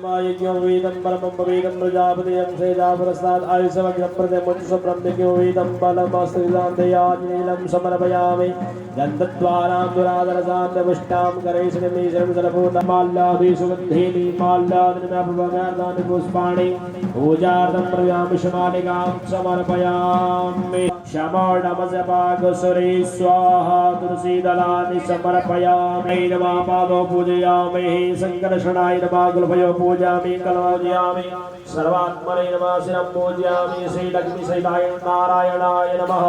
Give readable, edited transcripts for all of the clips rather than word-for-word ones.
यज्ञोपवीतं परमं पवीतं प्रजापतिं सेदापुरस्तात् आयुष्यमग्नं प्रतिमुञ्चब्रह्मज्ञो वेदं बलमस्त्रिदान्तयाज्ञीलं समर्पयामि गन्धद्वारां दुरादरसान्तपुष्टां करेशनिमीशं जलपूर्णमाल्लाभिसुगन्धीनि माल्लादिनमप्रभगार्धानि पुष्पाणि पूजार्थं प्रव्यामिषमालिकां समर्पयामि शमोडमजपाकुसुरी स्वाहा तुलसीदलानि समर्पयामि नमः पादो पूजयामि शङ्करशणाय नमः गुलभयो पूजयामि कलौजयामि सर्वात्मने नमः शिरं पूजयामि श्रीलक्ष्मीसहिताय नारायणाय नमः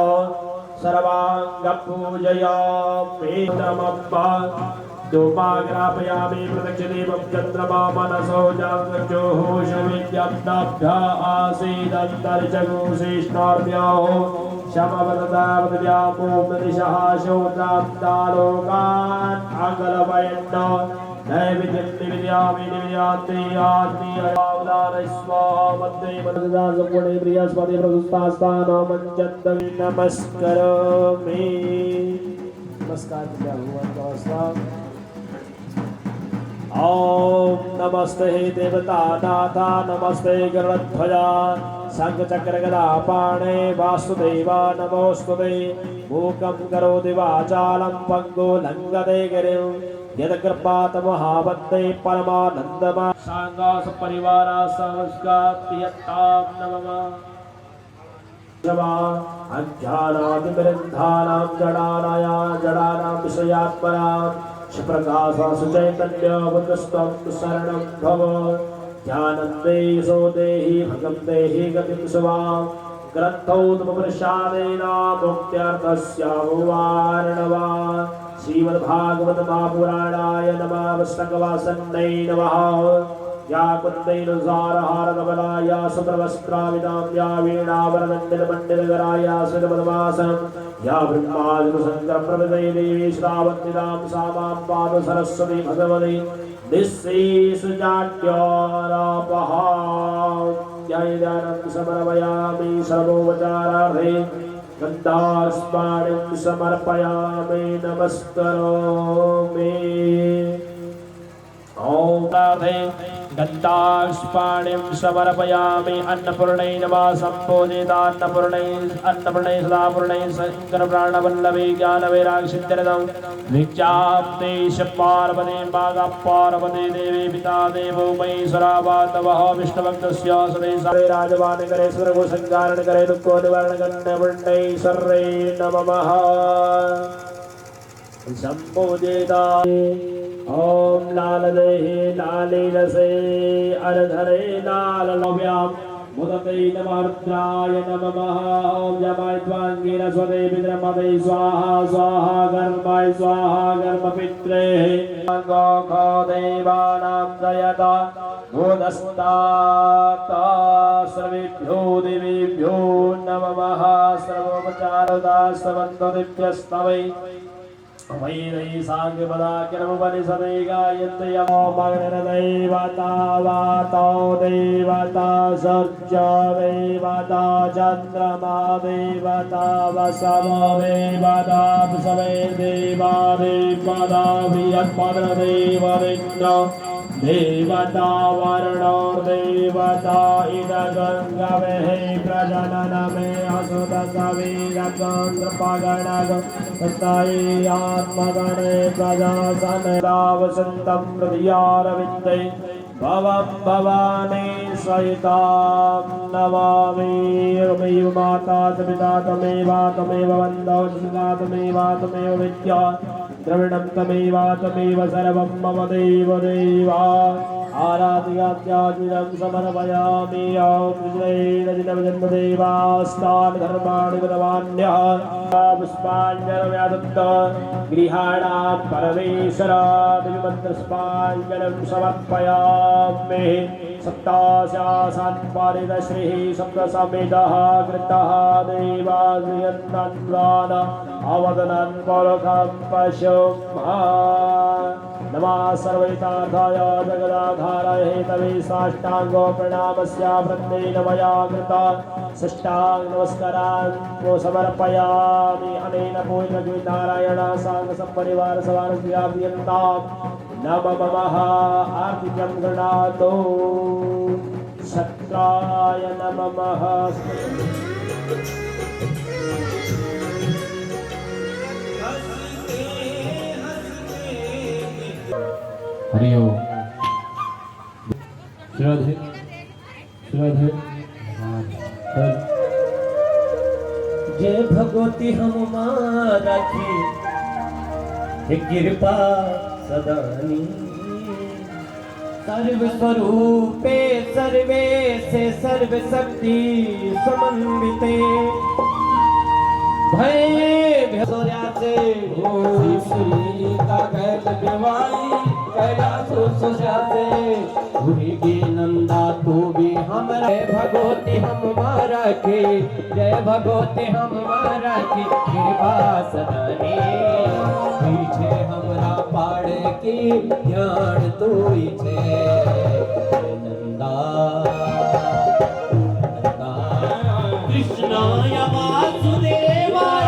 सर्वाङ्गपूजयामि नमः धूपाग्रापयामि प्रदक्षिणेवं चन्द्रमा मनसो जागृत्योहोषविद्यब्दाभ्या आसीदन्तर्जगुशेष्णाभ्याः शमवददावद्व्यामोमदिशः शोत्रान्तालोकान् आगलवयन्न नैवेद्यं निवेदयामि निवेदयान्ते आत्मीयवावदान स्वाहा मध्ये मनसदा सम्पूर्णे प्रियस्पति प्रदुस्तास्तानमञ्चन्दं नमस्करोमि। नमस्कार भगवान का स्वागत। ओम नमस्ते देवता नाथा नमस्ते गरुड़ध्वजा शंखचक्र गदा पाणे वासुदेवा नमोस्तुते मूकं करोति वाचालं पंगो लंघते गिरिं यत्कृपात् महावन्दे परमानन्दमा सांगास परिवारा संस्काप्यतां नमः अज्ञानादिवृद्धानां जडानां विषयात्मनां प्रकाशा सुचैतन्य बुद्धस्त्वं शरणं भव ज्ञानं देहि देहि भगं देहि गतिं शिवां ग्रन्थोत्तमप्रसादेन मुक्त्यर्थस्यामुवारणवा श्रीमद्भागवत महापुराणाय नमः वस्तकवासन्नै नमः या कुन्दैनुसारहारकमलाया सुप्रवस्त्राविदां या वीणावरदण्डितमण्डितकराया सुरपदमासनं या ब्रह्मादिशङ्करप्रभृतै देवी श्रावन्तिदां सा मां पातु सरस्वती भगवती निःशेषजाड्यारापहा ध्यानं समर्पयामि सर्वोपचारार्थे गन्धास्पाणिं समर्पयामि नमस्करोमि। ओम राधे गन्धास्पाणिं समर्पयामि अन्नपूर्णै नमः सम्पूजितान्नपूर्णै सदापूर्णै शङ्करप्राणवल्लभे ज्ञानवैराग्यसिद्ध्यर्थं भिक्षाप्ते पार्वती मागा पार्वती देवी पिता देवो महेश्वरा वातवः विष्णुभक्तस्य सदैव राजवान करे स्वर्गसंगारण करे दुःखो निवारण गण्यपुण्डैश्वर्यै नमः सम्पूजिता ओम लाल देहि लालीलसे अरधरे लाल लव्यां मुदते नमर्द्राय नमः ओम जमायत्वांगेन स्वदेविद्रमदे स्वाहा स्वाहा कर्माय स्वाहा कर्मपित्रे गो देवानां दयता भूतस्ताता सर्वेभ्यो देवेभ्यो नमः सर्वोपचारदा समन्तो दिव्यस्तवै वैरै सांख्यपदाकिरमुपनिषदे गायन्ते यमो मग्नदेवता वातो देवता सर्ज देवता चन्द्रमा देवता वसवो देवता वसवे देवा देवता वियत्पद्मदेवविघ्नो देवता वर्णोर्देवता इदगङ्गवेः प्रजननमे असुतसवीरगन्धपगणगस्तायै आत्मगणे प्रजासनदावसन्तं हृदयारविन्दे भवं भवानी सहितां नमामि। त्वमेव माता च पिता त्वमेव बन्धो च त्वमेव विद्या द्रविणं तमेव सर्वं मम देव देवा आराध्यात्याजिनं समर्पयामि। ॐ विजयेन धर्माणि कृतवान्यः पुष्पाञ्जलिर्व्यादत्त गृहाणां परमेश्वरादिमन्त्रपुष्पाञ्जलिं समर्पयामि। सप्ताशासन्पारितश्रीः सप्तसमेतः कृतः देवाश्रियन्तन्वान् अवदनन् पौरुखं पशुम् नमः सर्वैतार्थाय जगदाधाराय हेतवे साष्टांगो प्रणामस्य वृन्देन मया कृता षष्टांग नमस्कारान् समर्पयामि। अनेन पूर्णनारायण सांग सपरिवार सवारस्याभियन्तां नमः आर्तिकं गृणातो शक्राय नमः। हरि ओम। श्रद्धे श्रद्धे जय भगवती हम राखी हे कृपा सदानी सर्व स्वरूपे सर्वे से सर्व शक्ति समन्विते भय भैया से श्री का कैल देवाई कैलाश सुजाते भूरी नंदा तू भी हमारा भगवती हमारा के जय भगवती हमारा की कृपा सदानी पीछे हमरा पाड़े की ध्यान तू छे नंदा कृष्णाय वासुदेवाय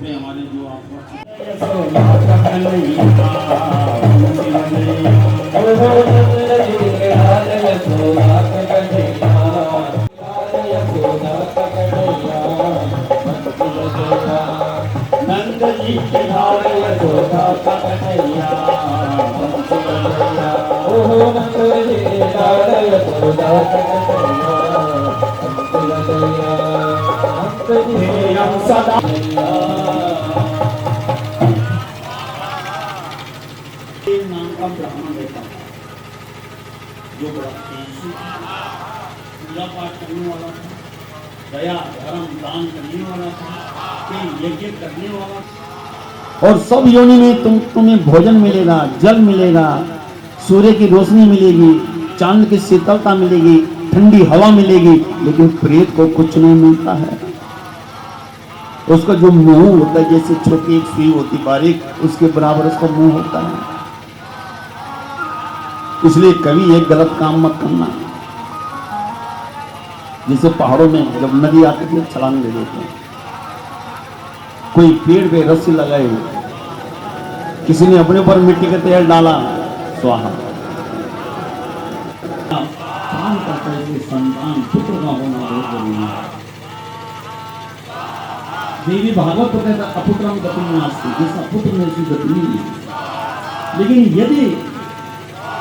हमारे जो नंद जी के सदा नाम का ब्राह्मण रहता जो बड़ा तेजी पूजा पाठ करने वाला था, दया धर्म दान करने वाला था, यज्ञ करने वाला था। और सब योनि में तुम्हें भोजन मिलेगा, जल मिलेगा, सूर्य की रोशनी मिलेगी, चांद की शीतलता मिलेगी, ठंडी हवा मिलेगी, लेकिन प्रेत को कुछ नहीं मिलता है। उसका जो मुंह होता है जैसे छोटी एक सुई होती बारीक, उसके बराबर उसका मुंह होता है। इसलिए कभी एक गलत काम मत करना। जैसे पहाड़ों में जब नदी आती है छलांग ले देते हैं, कोई पेड़ पे रस्सी लगाई, किसी ने अपने ऊपर मिट्टी का तेल डाला, स्वाहा। संतान पुत्र का होना बहुत जरूरी है। देवी भागवत तो कहता अपुत्रम गति नास्ति, जिसका पुत्र में उसकी गति नहीं है। लेकिन यदि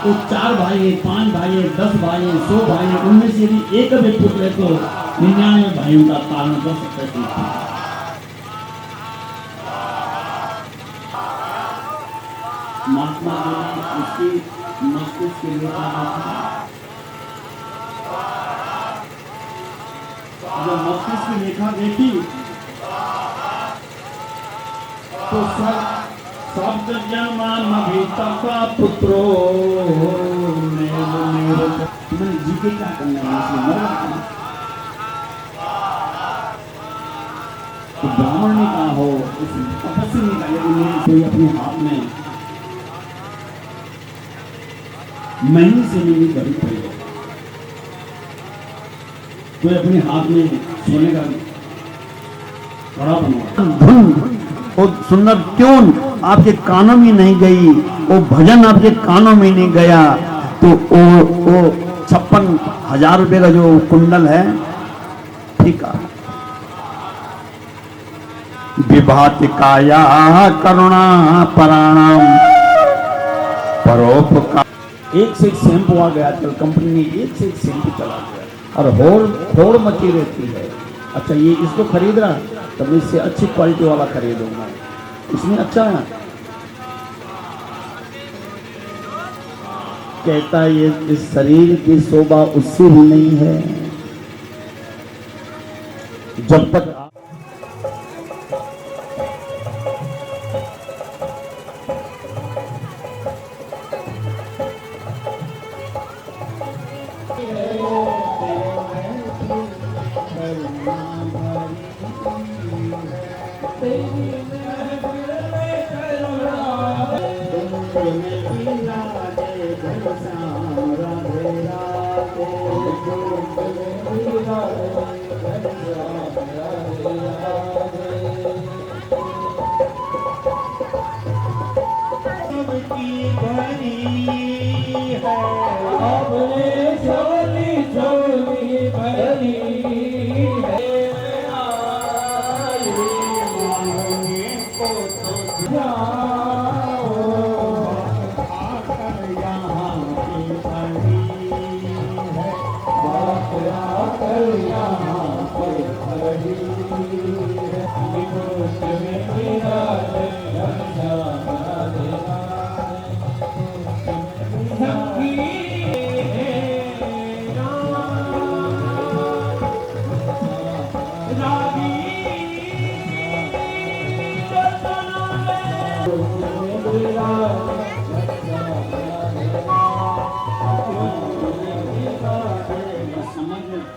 वो 4 भाई है, 5 भाई है, 10 भाई है, 100 भाई है, उनमें से यदि एक भी पुत्र है तो 99 भाइयों का पालन कर सकते हैं। महात्मा जी उसकी मस्तिष्क के लिए जब मस्तिष्क की रेखा देखी तो शब्द जन्मभिता का पुत्रो मैंने जी के क्या करना है, इसलिए मर जाता। तो ब्राह्मण ने कहा हो, उस तपस्वी ने कहा यदि मेरे कोई अपने हाथ में महीने से मेरी घड़ी पड़ी है, कोई अपने हाथ में सोने का कड़ा बनवा, धुन वो सुंदर ट्यून आपके कानों में नहीं गई, वो भजन आपके कानों में नहीं गया, तो वो 56,000 रुपए का जो कुंडल है, ठीक है। विभात काया करुणा पराणाम परोपकार। एक से एक शैम्पू आ गया आजकल, कंपनी ने एक से एक शैम्पू चला गया और होड़ मची रहती है। अच्छा ये इसको खरीद रहा, तब इससे अच्छी क्वालिटी वाला खरीदूंगा, इसमें अच्छा है। कहता है ये इस शरीर की शोभा उससे भी नहीं है। जब तक आपने झोली झोली भरी है आई मांगने को तो जाओ आकर यहाँ की खड़ी है बात आकर यहाँ पे खड़ी है विगोश में मेरा लज्जा देना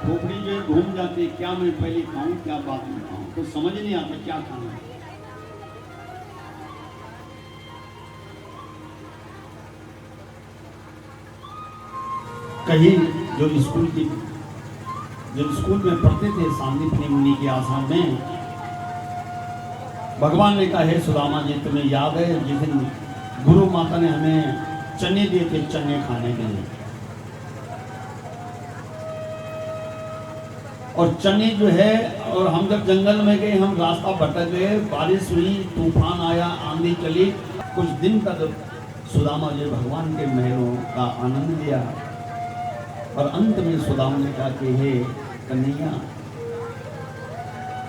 खोपड़ी में घूम जाती क्या मैं पहले खाऊं क्या बाद में खाऊं तो समझ नहीं आता क्या खाना है। कहीं जो स्कूल में पढ़ते थे सांदीपनि मुनि के आश्रम में भगवान ने कहा हे सुदामा जी तुम्हें याद है जिस दिन गुरु माता ने हमें चने दिए थे चने खाने के लिए और चने जो है और हम जब जंगल में गए हम रास्ता भटक गए बारिश हुई तूफान आया आंधी चली कुछ दिन तक सुदामा जी भगवान के महलों का आनंद लिया और अंत में सुदामा ने कहा कि हे कन्हैया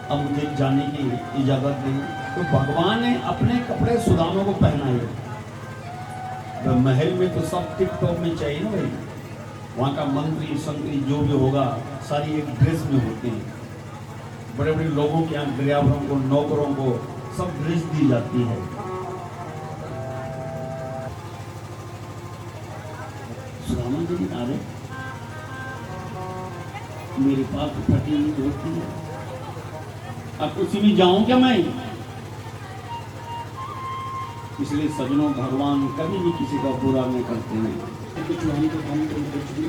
अब मुझे जाने की इजाजत दी तो भगवान ने अपने कपड़े सुदामा को पहनाए तो महल में तो सब टिप टॉप में चाहिए ना भाई वहाँ का मंत्री संतरी जो भी होगा सारी एक ड्रेस में होते हैं बड़े बड़े लोगों के यहाँ ड्राइवरों को नौकरों को सब ड्रेस दी जाती है सुदामा जी आ रहे मेरे पास फटी हुई धोती है अब उसी में जाऊं क्या मैं इसलिए सजनों भगवान कभी भी किसी का बुरा नहीं करते हैं कुछ हमको कुछ भी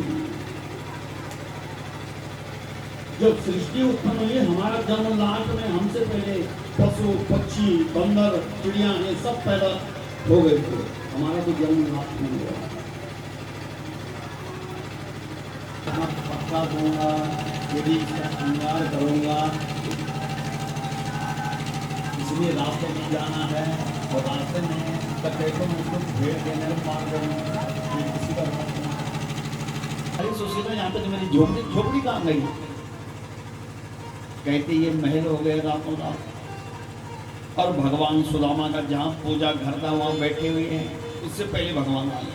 जब सृष्टि उत्पन्न हुई हमारा जन्म लाख में हमसे पहले पशु पक्षी बंदर चिड़िया ये सब पैदा हो गए थे हमारा तो जन्म लाख में हुआ पक्का दूंगा यदि इसका श्रृंगार करूंगा इसलिए रास्ते में जाना है और रास्ते में देखो मुझको भेड़ देने मार दूंगा किसी का अरे सोचिए तो यहाँ पे तो मेरी झोपड़ी कहाँ गई कहते ये महल हो गए रातों रात और भगवान सुदामा का जहाँ पूजा घर था वहाँ बैठे हुए हैं उससे पहले भगवान आए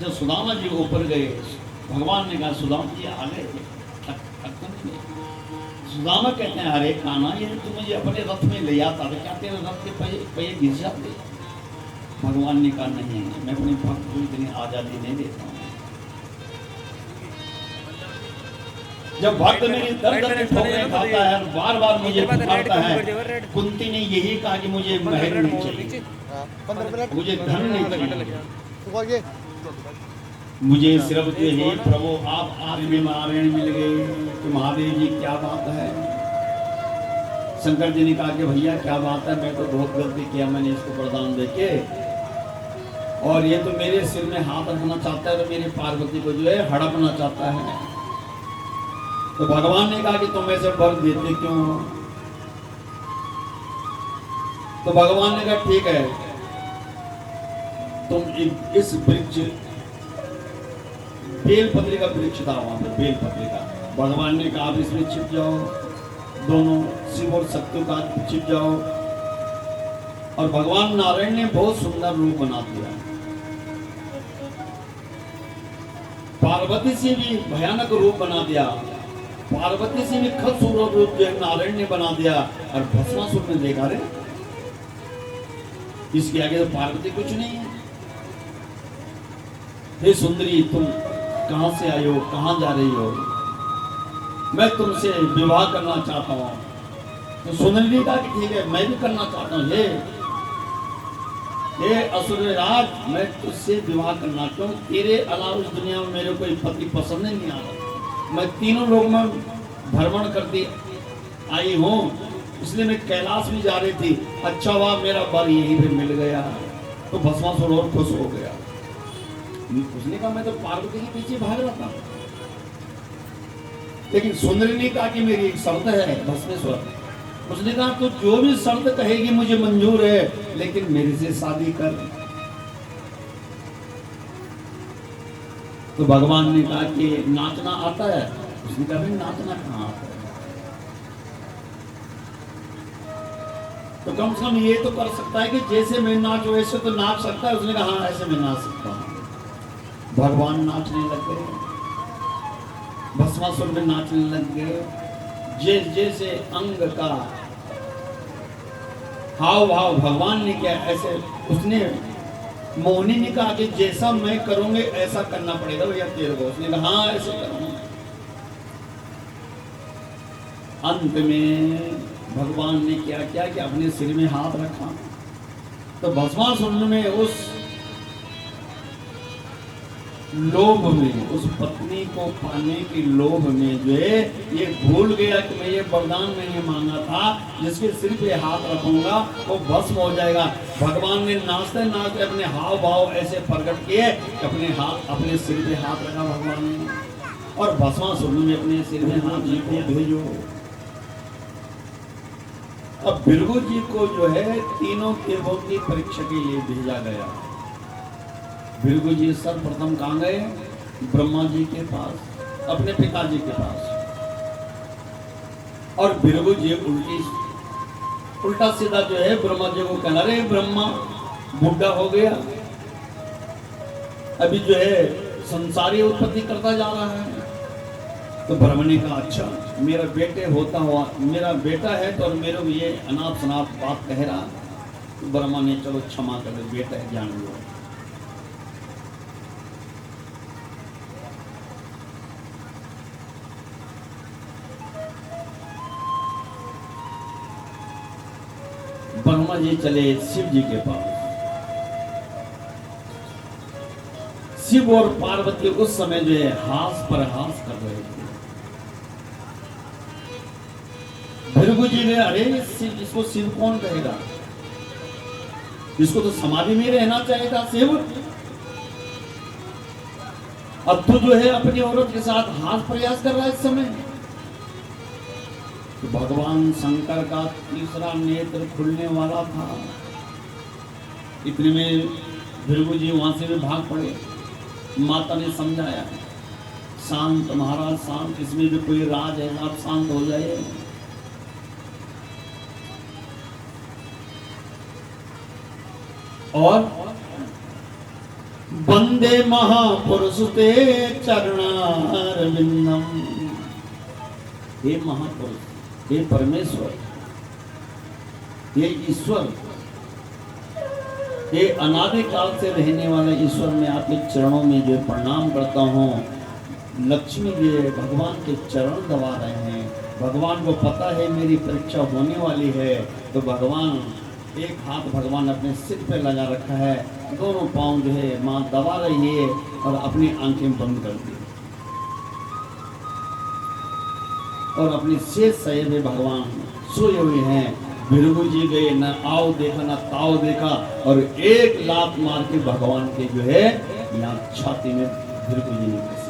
जब सुदामा जी ऊपर गए भगवान ने कहा सुदामा जी आ गए सुदामा कहते हैं अरे कान्हा ये तू मुझे अपने रथ में ले आता था क्या तेरे रथ के पहिए घिस जाते भगवान ने कहा नहीं मैं अपने भक्त को इतनी आजादी नहीं देता हूँ जब भक्त मेरी दर दर ठोकरे खाता है बार बार मुझे पुकारता है कुंती ने यही कहा कि मुझे महल नहीं चाहिए मुझे धन नहीं चाहिए मुझे सिर्फ जो है प्रभु आप आदमी नारायण मिल गए कि महादेव जी क्या बात है शंकर जी ने कहा कि भैया क्या बात है मैं तो बहुत गलती किया मैंने इसको वरदान देके और ये तो मेरे सिर में हाथ रखना चाहता है तो मेरी पार्वती को जो है हड़पना चाहता है तो भगवान ने कहा कि तुम ऐसे वर देते क्यों तो भगवान ने कहा ठीक है तुम इस वृक्ष बेलपत्री का वृक्ष था वहां पे बेलपत्री का भगवान ने कहा आप इसमें छिप जाओ दोनों शिव और शक्ति का छिप जाओ और भगवान नारायण ने बहुत सुंदर रूप बना दिया पार्वती से भी भयानक रूप बना दिया पार्वती से भी खूबसूरत रूप जो नारायण ने बना दिया और भस्मासुर ने देखा रे इसके आगे तो पार्वती कुछ नहीं है हे सुंदरी तुम कहां से आई हो कहां जा रही हो मैं तुमसे विवाह करना चाहता हूं तो सुंदरी ने कहा कि ठीक है मैं भी करना चाहता हूं हे असुरराज मैं तुझसे विवाह करना चाहता हूं तेरे अलावा इस दुनिया में मेरे कोई पति पसंद नहीं आ रहा मैं तीनों लोग में भ्रमण करती आई हूं इसलिए मैं कैलाश भी जा रही थी अच्छा हुआ मेरा वर यहीं पे मिल गया तो भस्मासुर और खुश हो गया उसने कहा मैं तो पार्वती के पीछे भाग रहा था, लेकिन सुंदरी ने कहा कि मेरी एक शर्त है भस्मेश्वर। उसने कहा तो जो भी शर्त कहेगी मुझे मंजूर है, लेकिन मेरे से शादी कर। तो भगवान ने कहा कि नाचना आता है? उसने कहा भाई नाचना कहाँ आता है, तो कम से कम ये तो कर सकता है कि जैसे मैं नाचूं वैसे तो नाच सकता है। उसने कहा हाँ ऐसे मैं नाच सकता हूँ। भगवान नाचने लग गए, भस्मासुर में नाचने लग गए। जैसे अंग का हाव भाव भगवान ने किया ऐसे उसने, मोहिनी ने कहा कि जैसा मैं करूंगे ऐसा करना पड़ेगा भैया तेरे को। उसने कहा हाँ ऐसे करूंगा। अंत में भगवान ने क्या किया कि अपने सिर में हाथ रखा, तो भस्मासुर में उस लोभ में, उस पत्नी को पाने की लोभ में जो है ये भूल गया कि मैं ये वरदान मैंने मांगा था, जिसके सिर पे हाथ रखूंगा वो भस्म हो जाएगा। भगवान ने नाचते नाचते अपने हाव भाव ऐसे प्रकट किए कि अपने सिर पे हाथ रखा भगवान ने, और भस्मासुर में अपने सिर में हाथ जी को भेजो। अब भृगु जी को जो है तीनों देवों की परीक्षा के लिए भेजा गया। भृगु जी सर्वप्रथम कहाँ गए? ब्रह्मा जी के पास, अपने पिताजी के पास। और भृगु जी उल्टा सीधा जो है ब्रह्मा जी को कहना, अरे ब्रह्मा बुढ़ा हो गया, अभी जो है संसारी उत्पत्ति करता जा रहा है। तो ब्रह्मा ने कहा अच्छा मेरा बेटे होता हुआ, मेरा बेटा है तो और मेरे को ये अनाप शनाप बात कह रहा। तो ब्रह्मा ने चलो क्षमा कर दे, बेटा है जान लो। ब्रह्मा जी चले शिव जी के पास। शिव और पार्वती उस समय जो है हास पर हास कर रहे थे। भृगु जी ने अरे इसको शिव कौन कहेगा, इसको तो समाधि में रहना चाहिए था शिव। अब तो जो है अपनी औरत के साथ हाथ प्रयास कर रहा है इस समय। तो भगवान शंकर का तीसरा नेत्र खुलने वाला था। इतने में भृगु जी वहां से भी भाग पड़े। माता ने समझाया शांत महाराज शांत, इसमें भी कोई राज है, आप शांत हो जाइए। और वंदे महापुरुष ते चरणारविंदम। हे महापुरुष, हे परमेश्वर, हे ईश्वर, हे अनादि काल से रहने वाले ईश्वर, मैं आपके चरणों में जो प्रणाम करता हूँ। लक्ष्मी जी भगवान के चरण दबा रहे हैं। भगवान को पता है मेरी परीक्षा होने वाली है, तो भगवान एक हाथ भगवान अपने सिर पे लगा रखा है, दोनों पांव जो है माँ दबा रही है और अपनी आंखें बंद कर दी और अपनी शेष सहे में भगवान सोए हुए हैं। भृगु जी गए, न आओ देखा न ताओ देखा, और एक लात मार के भगवान के जो है यहाँ छाती में भृगु जी ने कसी।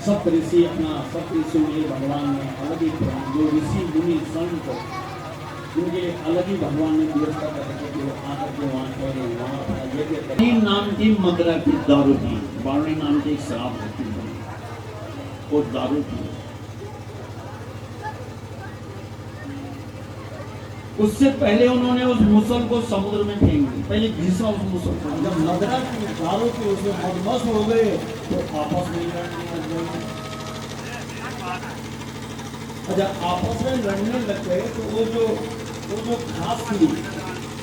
सब ऋषि अपना सब ऋषि भगवान ने अलग ही जो ऋषि मुनि संत उनके अलग ही भगवान ने व्यवस्था करके आकर के वहाँ पर नाम की मदरा की दारू थी, बावड़ी नाम की एक शराब होती है, वो दारू थी। उससे पहले उन्होंने उस मुसल को समुद्र में फेंक दी, पहले घिसा उस मुसल को। जब मदरा की दारू की उसमें मदमस्त हो गए तो आपस में लड़ने लग गए। अच्छा, आपस में लड़ने लग गए तो वो जो घास थी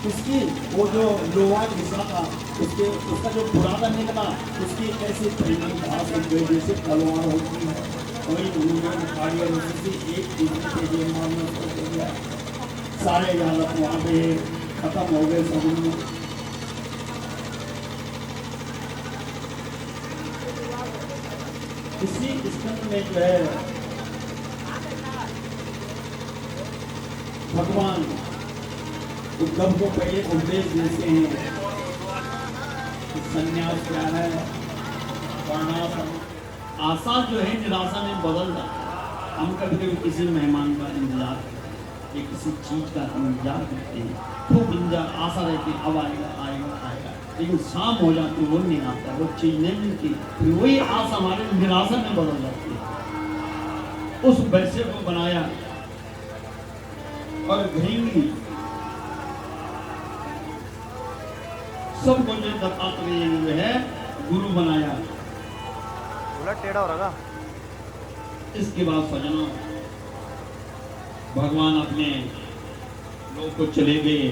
उसकी, वो जो लोहा घिसा था उसका जो बुरादा निकला, उसकी ऐसी फैली घास लग गई जैसे तलवार होती है, वही उन्होंने उखाड़ी और उसी एक दूसरे के लिए मारना शुरू कर दिया। सारे जानवर वहाँ पे खत्म हो गए समुद्र में। इसी स्कंद में जो है भगवान उद्धव को पहले उपदेश देते हैं कि संन्यास क्या है, वर्णाश्रम। आशा जो है निराशा में बदल जाती है। हम कभी कभी किसी मेहमान का इंतजार करते हैं, किसी चीज का इंतजार करते हैं, खूब इंतजार आशा रहती है, अब आएगा आएगा आएगा, लेकिन शाम हो जाती है वो नहीं आता, वो चीज नहीं मिलती, फिर वही आशा हमारे निराशा में बदल जाती है। उस वैश्य को बनाया और घृंगी सबको जो दत्तात्रेय जो है गुरु बनाया। उलट टेढ़ा हो रहा। इसके बाद सजना भगवान अपने लोग को चले गए।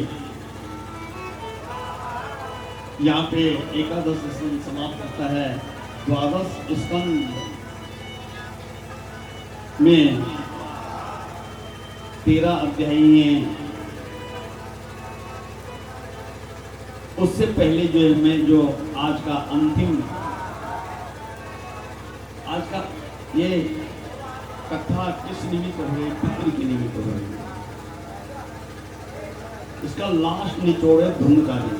यहाँ पे एकादश स्कंद समाप्त होता है। द्वादश स्कंद में 13 अध्याय हैं। उससे पहले जो है मैं जो आज का अंतिम आज का ये कथा किस निमित्त हो रही, पितृ के निमित्त हो रही है। इसका लास्ट निचोड़ है धुंधकारी।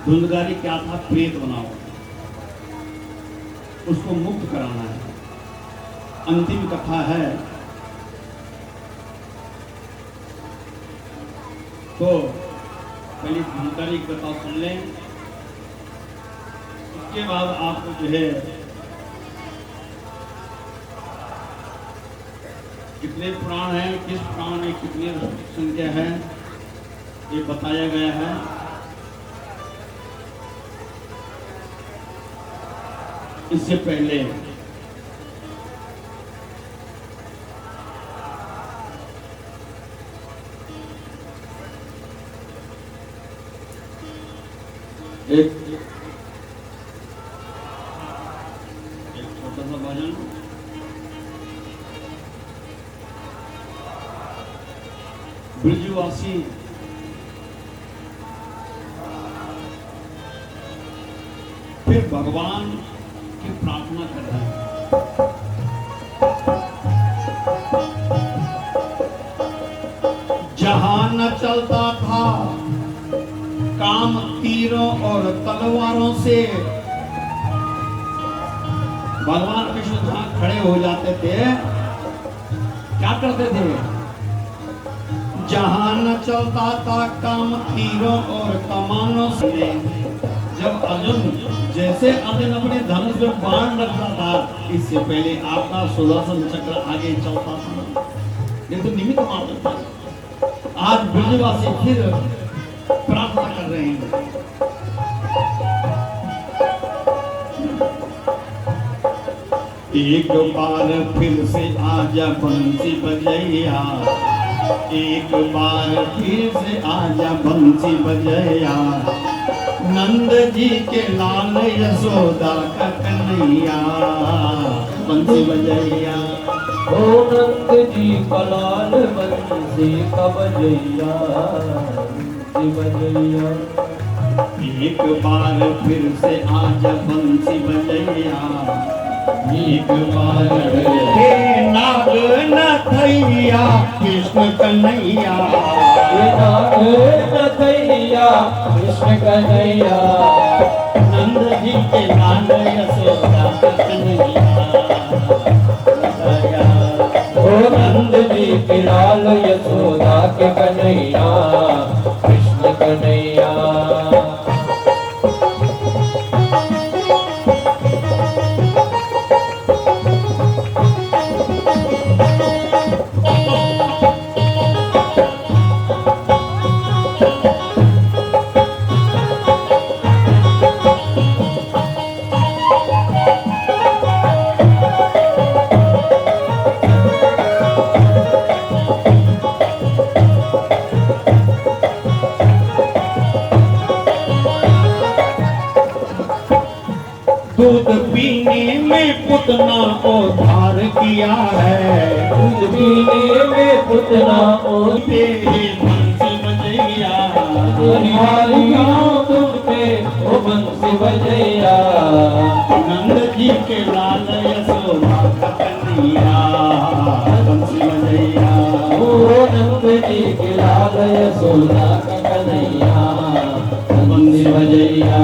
धुंधकारी क्या था? प्रेत बना हुआ, उसको मुक्त कराना है। अंतिम कथा है। तो पहले धुंधकारी की कथा सुन लें, उसके बाद आपको जो है कितने पुराण हैं, किस पुराण में कितनी संख्या है, ये बताया गया है। इससे पहले एक छोटा सा भजन। ब्रजवासी फिर भगवान की प्रार्थना कर रहे हैं। जहां न चलता था काम तीरों और तलवारों से, भगवान विष्णु जहां खड़े हो जाते थे क्या करते थे? जहां न चलता था काम तीरों और कमानों से। जब अर्जुन जैसे अर्जुन अपने धनुष में बाण रखता था, इससे पहले आपका सुदर्शन चक्र आगे चलता था। ये तो निमित्त मात्र था। आज ब्रजवासी फिर प्रार्थना कर रहे हैं। एक बार फिर से आजा बंसी बजैया, एक बार फिर से आजा बंसी बजैया, नंद जी के लाल यशोदा का कन्हैया, बंसी बजैया। ओ नंद जी का लाल बंसी का बजैया, बंसी बजैया। एक बार फिर से आजा बंसी बजैया, एक बार हे नाग नथैया कृष्ण कन्हैया, हे नाग नथैया कृष्ण कन्हैया, नंद जी के लाल यशोदा का कन्हैया। ओ नंद जी के लाल यशोदा के कन्हैया, कृष्ण कन्हैया। दूध पीने में पुतना उद्धार किया है, दूध पीने में पुतना ओ तेरे बंसी बजैया, तुम पे ओ बंसी बजैया, नंद जी के लाल यशोदा का कन्हैया, बंसी बजैया। ओ यशोदा का कन्हैया बंसी बजैया।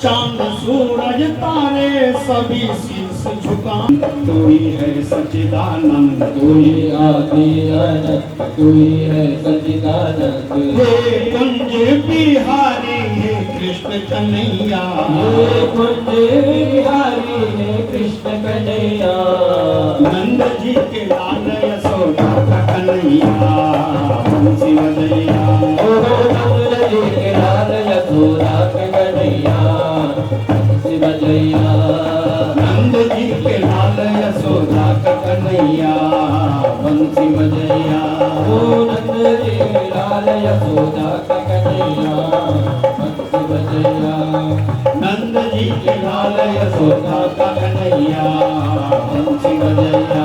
चांद सूरज तारे सभी शीश झुका, तू ही है सच्चिदानंद, तू ही आदि अनंत, तू ही है सच्चिदानंद। हे कुंज बिहारी हे कृष्ण कन्हैया, हे कुंज बिहारी हे कृष्ण कन्हैया। नंद जी के लाल यशोदा का कन्हैया बंसी बजैया। नंद जी के लाल यशोदा का कन्हैया बंसी बजैया। नंद जी के लाल यशोदा का कन्हैया बंसी बजैया। नंद जी के लाल यशोदा का कन्हैया बंसी बजैया। नंद जी के लाल यशोदा का कन्हैया बंसी बजैया।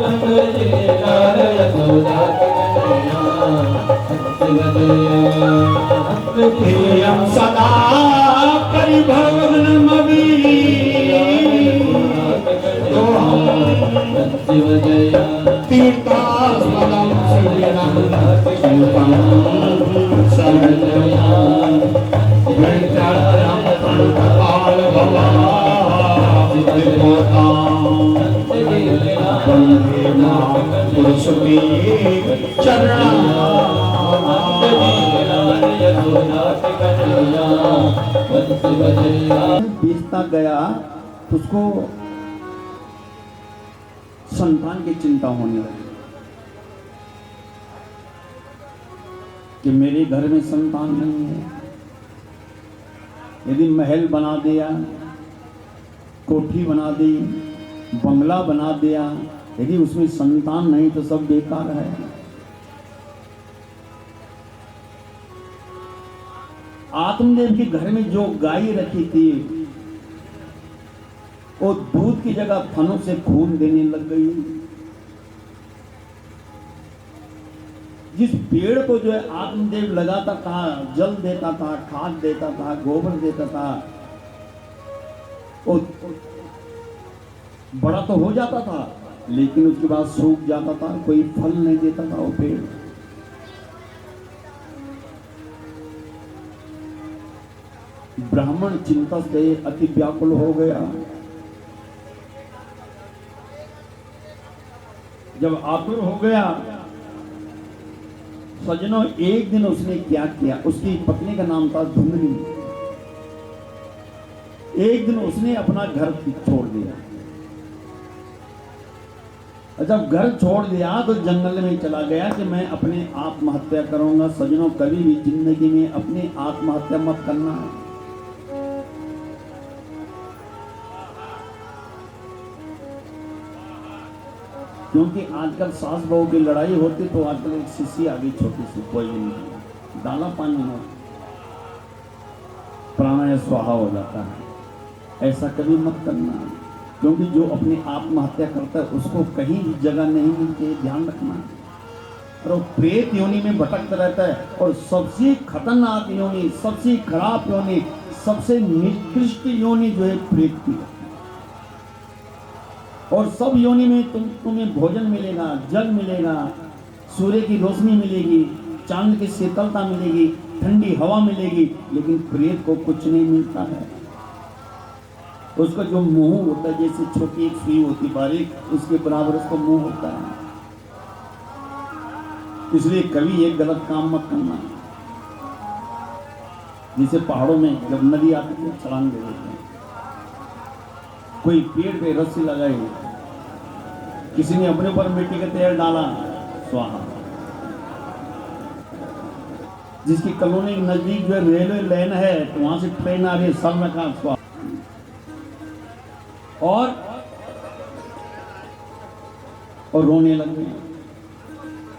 नंद जी के लाल यशोदा का कन्हैया बंसी बजैया। हम सदा परिभवन मवी, तो हम बंसी बजैया। तीर्थास्पदम श्रीराम पाल भवा पुरुषोत्तम चरण बीतता गया तो उसको संतान की चिंता होने लगी कि मेरे घर में संतान नहीं है। यदि महल बना दिया, कोठी बना दी, बंगला बना दिया, यदि उसमें संतान नहीं तो सब बेकार है। आत्मदेव के घर में जो गाय रखी थी वो दूध की जगह थनों से खून देने लग गई। जिस पेड़ को जो है आत्मदेव लगाता था, जल देता था, खाद देता था, गोबर देता था, वो बड़ा तो हो जाता था लेकिन उसके बाद सूख जाता था, कोई फल नहीं देता था वो पेड़। ब्राह्मण चिंता से अति व्याकुल हो गया। जब आतुर हो गया, सज्जनों, एक दिन उसने क्या किया, उसकी पत्नी का नाम था धुंधली। एक दिन उसने अपना घर छोड़ दिया। जब घर छोड़ दिया तो जंगल में चला गया कि मैं अपने आत्महत्या करूंगा। सज्जनों, कभी भी जिंदगी में अपनी आत्महत्या मत करना। क्योंकि आजकल सास बहू की लड़ाई होती तो आजकल एक शीशी आ गई छोटी सी, कोई नहीं, डाला पानी में प्राणाया स्वाहा हो जाता है। ऐसा कभी मत करना, क्योंकि जो अपनी आत्महत्या करता है उसको कहीं भी जगह नहीं मिलती है, ध्यान रखना। और वो प्रेत योनि में भटकता रहता है। और सबसे खतरनाक योनि, सबसे खराब योनि, सबसे निकृष्ट योनि जो है प्रेत की है। और सब योनि में तुम्हें भोजन मिलेगा, जल मिलेगा, सूर्य की रोशनी मिलेगी, चांद की शीतलता मिलेगी, ठंडी हवा मिलेगी, लेकिन प्रेत को कुछ नहीं मिलता है। उसका जो मुंह होता है, जैसे छोटी एक सुई होती बारीक, उसके बराबर उसका मुंह होता है। इसलिए कभी एक गलत काम मत करना। जैसे पहाड़ों में जब नदी आती है छलांग दे देते हैं, कोई पेड़ पे रस्सी लगाई, किसी ने अपने ऊपर मिट्टी का तेल डाला, स्वाहा। जिसकी कॉलोनी नजदीक जो रेलवे लाइन है तो वहां से ट्रेन आ रही है, सर में का स्वाहा। और रोने लग गए।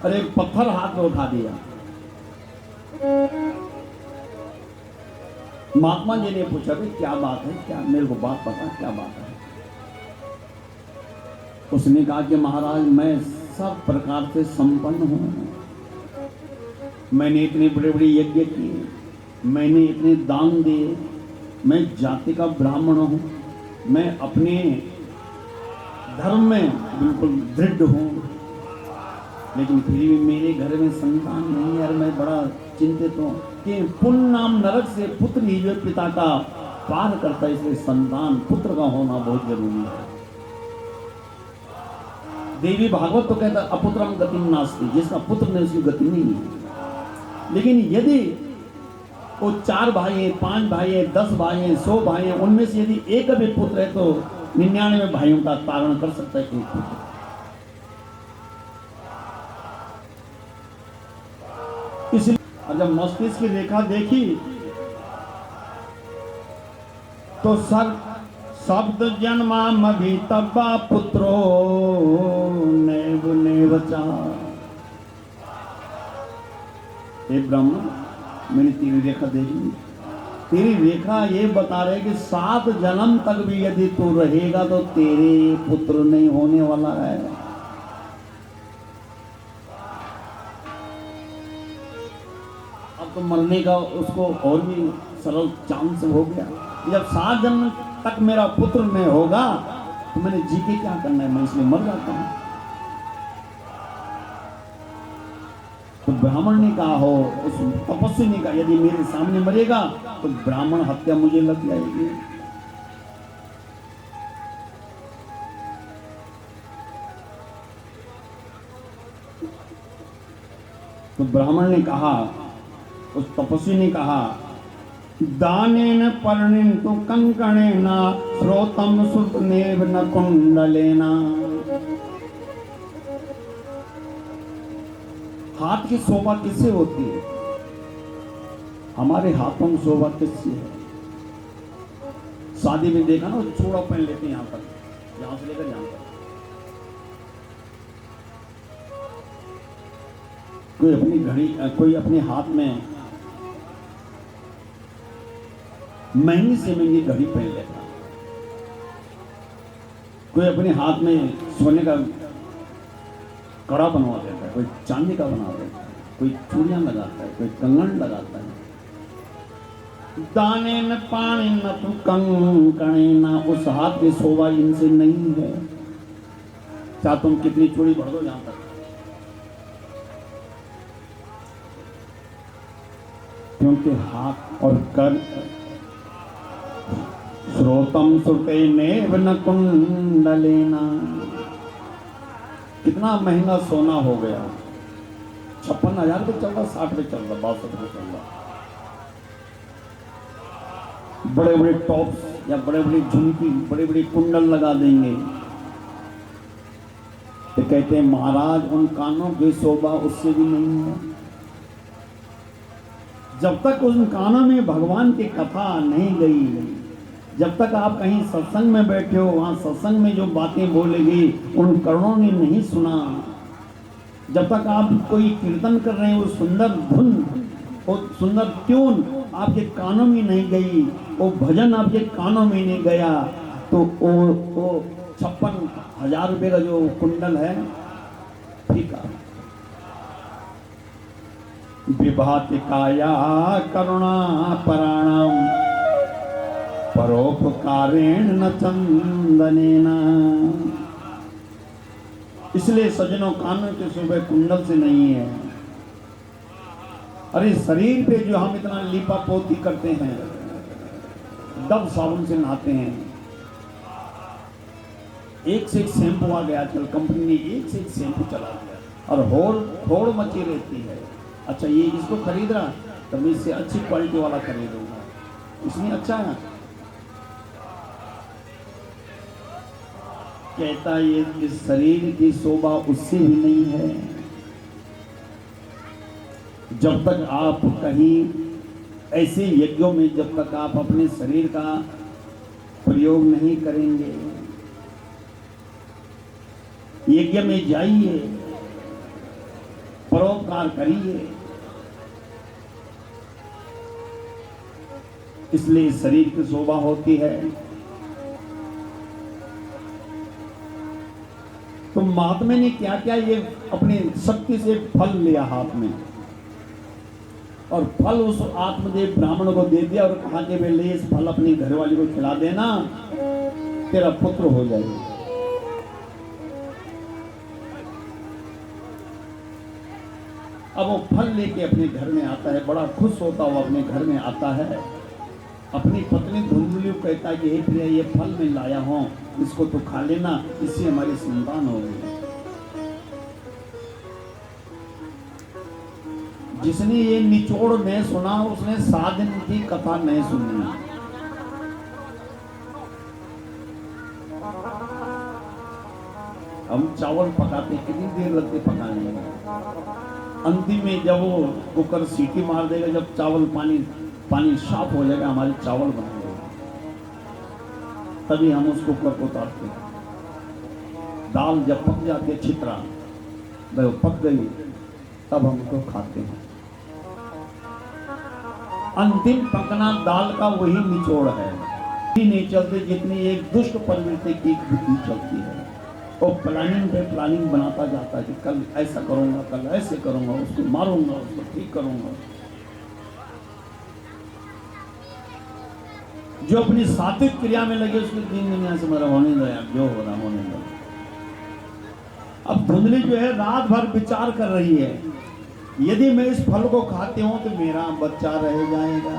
और एक पत्थर हाथ में उठा दिया। महात्मा जी ने पूछा कि क्या बात है, क्या मेरे को बात पता, क्या बात है? उसने कहा कि महाराज मैं सब प्रकार से संपन्न हूं, मैंने इतने बड़े बड़े यज्ञ किए, मैंने इतने दान दिए, मैं जाति का ब्राह्मण हूं, मैं अपने धर्म में बिल्कुल दृढ़ हूं, लेकिन फिर भी मेरे घर में संतान नहीं है और मैं बड़ा चिंतित हूं कि पुण्य नाम नरक से पुत्र ही जो पिता का पार करता है, इसलिए संतान पुत्र का होना बहुत जरूरी है। देवी भागवत तो कहता अपुत्रम गतिम नास्ति, जिसका पुत्र नहीं उसकी गति नहीं है। लेकिन यदि वो 4 भाई हैं, 5 भाई हैं, 10 भाई हैं, 100 भाई हैं, उनमें से यदि एक भी पुत्र है तो 99 भाइयों का तारण कर सकता है एक पुत्र। इसलिए जब मस्तिष्क की रेखा देखी तो शब्द जन्मा तब्बा पुत्रो नैव नैवचा। हे ब्राह्मण, मैंने तेरी रेखा देखी, तेरी रेखा ये बता रहे कि 7 जन्म तक भी यदि तू रहेगा तो तेरे पुत्र नहीं होने वाला है। अब तो मरने का उसको और भी सरल चांस हो गया। जब 7 जन्म तक मेरा पुत्र नहीं होगा तो मैंने जी के क्या करना है, मैं इसलिए मर जाता हूं। तो ब्राह्मण ने कहा हो, उस तपस्वी ने कहा यदि मेरे सामने मरेगा तो ब्राह्मण हत्या मुझे लग जाएगी। तो ब्राह्मण ने कहा, उस तपस्वी ने कहा दानेन पर्णिन्तु कंकणेन श्रोतम सुतनेव न कुंडलेना। हाथ की शोभा किससे होती है? हमारे हाथों की शोभा किससे है? शादी में देखा ना, चूड़ा पहन लेते हैं यहां तक, यहां से लेकर यहां तक। कोई अपनी घड़ी, कोई अपने हाथ में महंगी से महंगी घड़ी पहन लेता, कोई अपने हाथ में सोने का कड़ा बनवा देता है, कोई चांदी का बना देता है, कोई चूड़ियां लगाता है, कोई कंगन लगाता है। दाने न पानी न तू कंकणे ना, उस हाथ की शोभा इनसे नहीं है। चाहे तुम कितनी चूड़ी भर दो यहां तक, क्योंकि हाथ और कर श्रोतम श्रुते नेव न कुंडलेना। कितना महंगा सोना हो गया, 56,000 पे चल रहा, 60 पे चल रहा, 62 पे चल रहा। बड़े बड़े टॉप्स या बड़े बड़े झुमकी, बड़े बड़े कुंडल लगा देंगे तो कहते हैं महाराज उन कानों की शोभा उससे भी नहीं है। जब तक उन कानों में भगवान की कथा नहीं गई, जब तक आप कहीं सत्संग में बैठे हो, वहां सत्संग में जो बातें बोलेगी उन कर्णों ने नहीं सुना, जब तक आप कोई कीर्तन कर रहे हैं वो सुंदर धुन, वो सुंदर ट्यून आपके कानों में नहीं गई, वो भजन आपके कानों में नहीं गया, तो वो 56,000 रुपये का जो कुंडल है फीका। विभाति काया करुणा पराणाम परोपकारेण न चंदनेना। इसलिए सज्जनों, कानों के शोभे कुंडल से नहीं है। अरे शरीर पे जो हम इतना लीपा पोती करते हैं, डब साबुन से नहाते हैं, एक से एक शैम्पू आ गया आजकल, कंपनी ने एक से एक शैम्पू चला दिया और होड़ मची रहती है। अच्छा ये इसको खरीद रहा तो मैं इससे अच्छी क्वालिटी वाला खरीदूंगा, इसमें अच्छा है। कहता ये कि शरीर की शोभा उससे भी नहीं है। जब तक आप कहीं ऐसे यज्ञों में, जब तक आप अपने शरीर का प्रयोग नहीं करेंगे, यज्ञ में जाइए, परोपकार करिए। इसलिए शरीर की शोभा होती है। तो महात्मा ने क्या क्या ये अपनी शक्ति से फल लिया हाथ में, और फल उस आत्मदेव ब्राह्मण को दे दिया और कहा कि ले इस फल अपनी घरवाली को खिला देना, तेरा पुत्र हो जाएगा। अब वो फल लेके अपने घर में आता है, बड़ा खुश होता हुआ अपने घर में आता है। अपनी पत्नी धुंधली को कहता है कि हे प्रिया, ये फल मैं लाया हूं, इसको तो खा लेना, इससे हमारी संतान होगी। जिसने ये निचोड़ नहीं सुना उसने 7 दिन की कथा नहीं सुनी। हम चावल पकाते कितनी देर लगती पकाने में, अंतिम में जब वो कुकर सीटी मार देगा, जब चावल पानी साफ हो जाएगा, हमारे चावल बन जाएगा, तभी हम उस कुकर को उतारते हैं। दाल जब पक जाती है छितरा, वो पक गई, तब हम उसको खाते हैं। अंतिम पकना दाल का वही निचोड़ है। नहीं चलते जितनी एक दुष्ट प्रवृत्ति की बुद्धि चलती है, वो प्लानिंग पे प्लानिंग बनाता जाता है कि कल ऐसा करूंगा, कल ऐसे करूंगा, उसको मारूंगा, उसको ठीक करूंगा। जो अपनी सात्विक क्रिया में लगे उसके दिन दुनिया से मेरा होने दो यार, जो हो रहा होने दो। अब धुंधली जो है रात भर विचार कर रही है, यदि मैं इस फल को खाती हूं तो मेरा बच्चा रह जाएगा,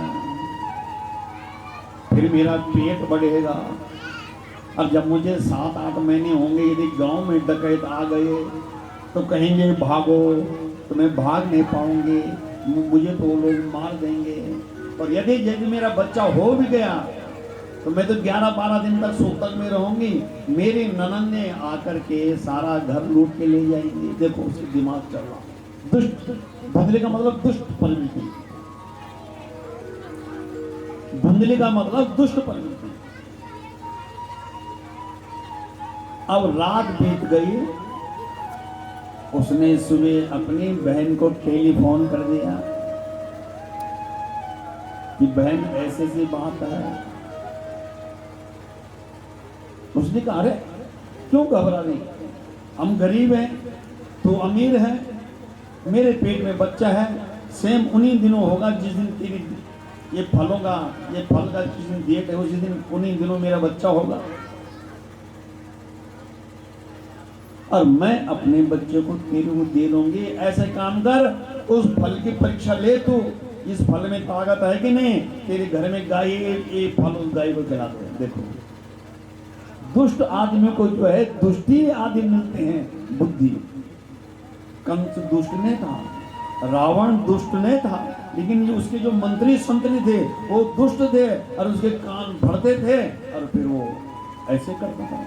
फिर मेरा पेट बढ़ेगा, और जब मुझे 7-8 महीने होंगे, यदि गांव में डकैत आ गए तो कहेंगे भागो, तो मैं भाग नहीं पाऊंगी, मुझे तो लोग मार देंगे। और यदि मेरा बच्चा हो भी गया तो मैं तो 11-12 दिन तक सूतक में रहूंगी, मेरे ननद ने आकर के सारा घर लूट के ले जाएंगे। देखो उसके दिमाग चल रहा, दुष्ट। धुंधली का मतलब दुष्ट प्रवृत्ति, धुंधली का मतलब दुष्ट प्रवृत्ति। अब रात बीत गई, उसने सुबह अपनी बहन को टेलीफोन कर दिया कि बहन ऐसे सी बात है। उसने कहा अरे क्यों घबरा रही, हम गरीब हैं, तो अमीर है, मेरे पेट में बच्चा है, सेम उन्हीं दिनों होगा जिस दिन तेरी ये फल का जिस दिन डेट है, उसी दिन उन्हीं दिनों मेरा बच्चा होगा, और मैं अपने बच्चे को तेरे को दे दूंगी। ऐसे काम कर, उस फल की परीक्षा ले, तू इस फल में ताकत है कि नहीं, तेरे घर में गाय, ये फल उस गाय को खिलाते हैं। देखो दुष्ट आदमी को जो है दुष्टी आदि मिलते हैं बुद्धि। कंस दुष्ट नहीं था, रावण दुष्ट नहीं था, लेकिन उसके जो मंत्री संतरी थे वो दुष्ट थे, और उसके कान भरते थे, और फिर वो ऐसे करता था।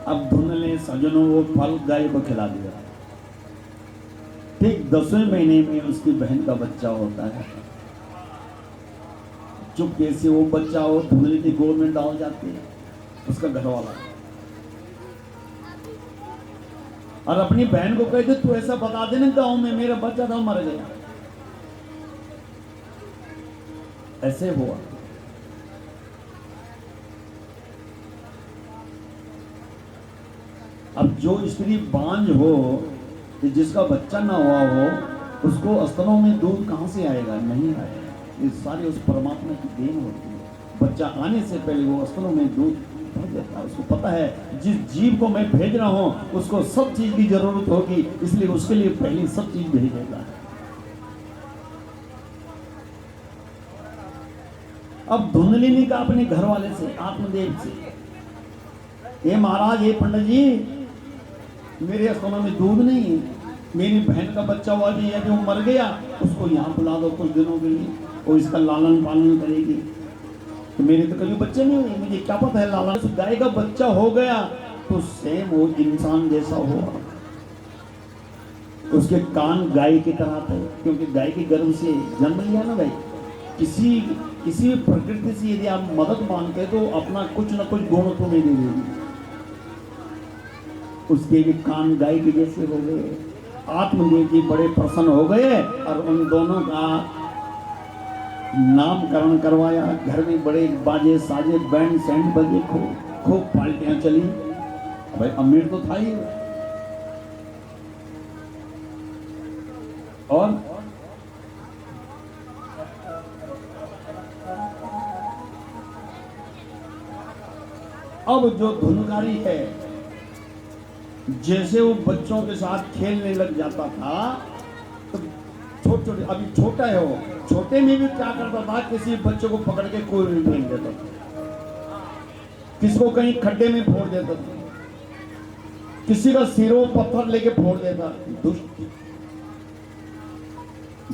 अब धुंधली सजनों वो फल गाय को खिला दिया। ठीक 10वें महीने में उसकी बहन का बच्चा होता है। चुपके से वो बच्चा हो धुंधली की गोद में डाल जाती है उसका घर वाला, और अपनी बहन को कहते तू ऐसा बता देना गांव में मेरा बच्चा था मर गया। ऐसे हुआ। अब जो स्त्री बांझ हो, जिसका बच्चा ना हुआ हो, उसको स्तनों में दूध कहां से आएगा? नहीं आएगा। ये सारी उस परमात्मा की देन होती है। बच्चा आने से पहले वो स्तनों में दूध भर देता है। उसको पता है जिस जीव को मैं भेज रहा हूं उसको सब चीज की जरूरत होगी, इसलिए उसके लिए पहले सब चीज भेजेगा। अब धुंधली ने कहा अपने घर वाले से, आत्मदेव से, ये महाराज, ये पंडित जी, मेरे स्तनों में दूध नहीं है, मेरी बहन का बच्चा हुआ जी, यदि वो मर गया उसको यहाँ बुला दो कुछ दिनों के लिए, वो इसका लालन पालन करेगी। तो मेरे तो कभी बच्चे नहीं हुए, मुझे क्या पता है लालन। उस गाय का बच्चा हो गया तो सेम वो इंसान जैसा हुआ। उसके कान गाय की तरह थे, क्योंकि गाय के गर्भ से जन्म लिया ना भाई। किसी प्रकृति से यदि आप मदद मांगते तो अपना कुछ न कुछ गुण तुम्हें दे देगी। उसके भी कान गाय के जैसे हो गए। आत्मदेव जी बड़े प्रसन्न हो गए और उन दोनों का नामकरण करवाया। घर में बड़े बाजे साजे बैंड सैंड बजे, खूब पार्टियां चली। भाई अमीर तो था ही। और अब जो धुनकारी है, जैसे वो बच्चों के साथ खेलने लग जाता था तो छोटे छोटे, अभी छोटा है वो, छोटे में भी क्या करता था, किसी बच्चे को पकड़ के कोई भी फेंक देता था, किसी को कहीं खड्डे में फोड़ देता था, किसी का सिरों पत्थर लेके फोड़ देता। दुष्ट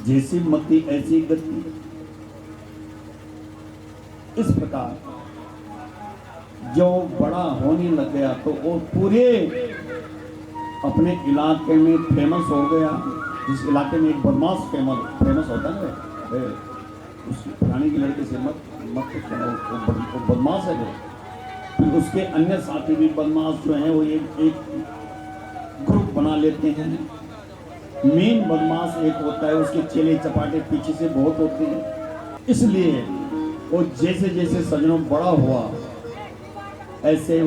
जैसी मति ऐसी गति। इस प्रकार जो बड़ा होने लग गया तो वो पूरे अपने इलाके में फेमस हो गया। जिस इलाके में एक बदमाश फेमस होता है ना, उस पुरानी की लड़के से मत वो बदमाश है। फिर उसके अन्य साथी भी बदमाश जो हैं वो एक ग्रुप बना लेते हैं। मेन बदमाश एक होता है, उसके चेले चपाटे पीछे से बहुत होते हैं। इसलिए वो जैसे जैसे सजनों बड़ा हुआ ऐसे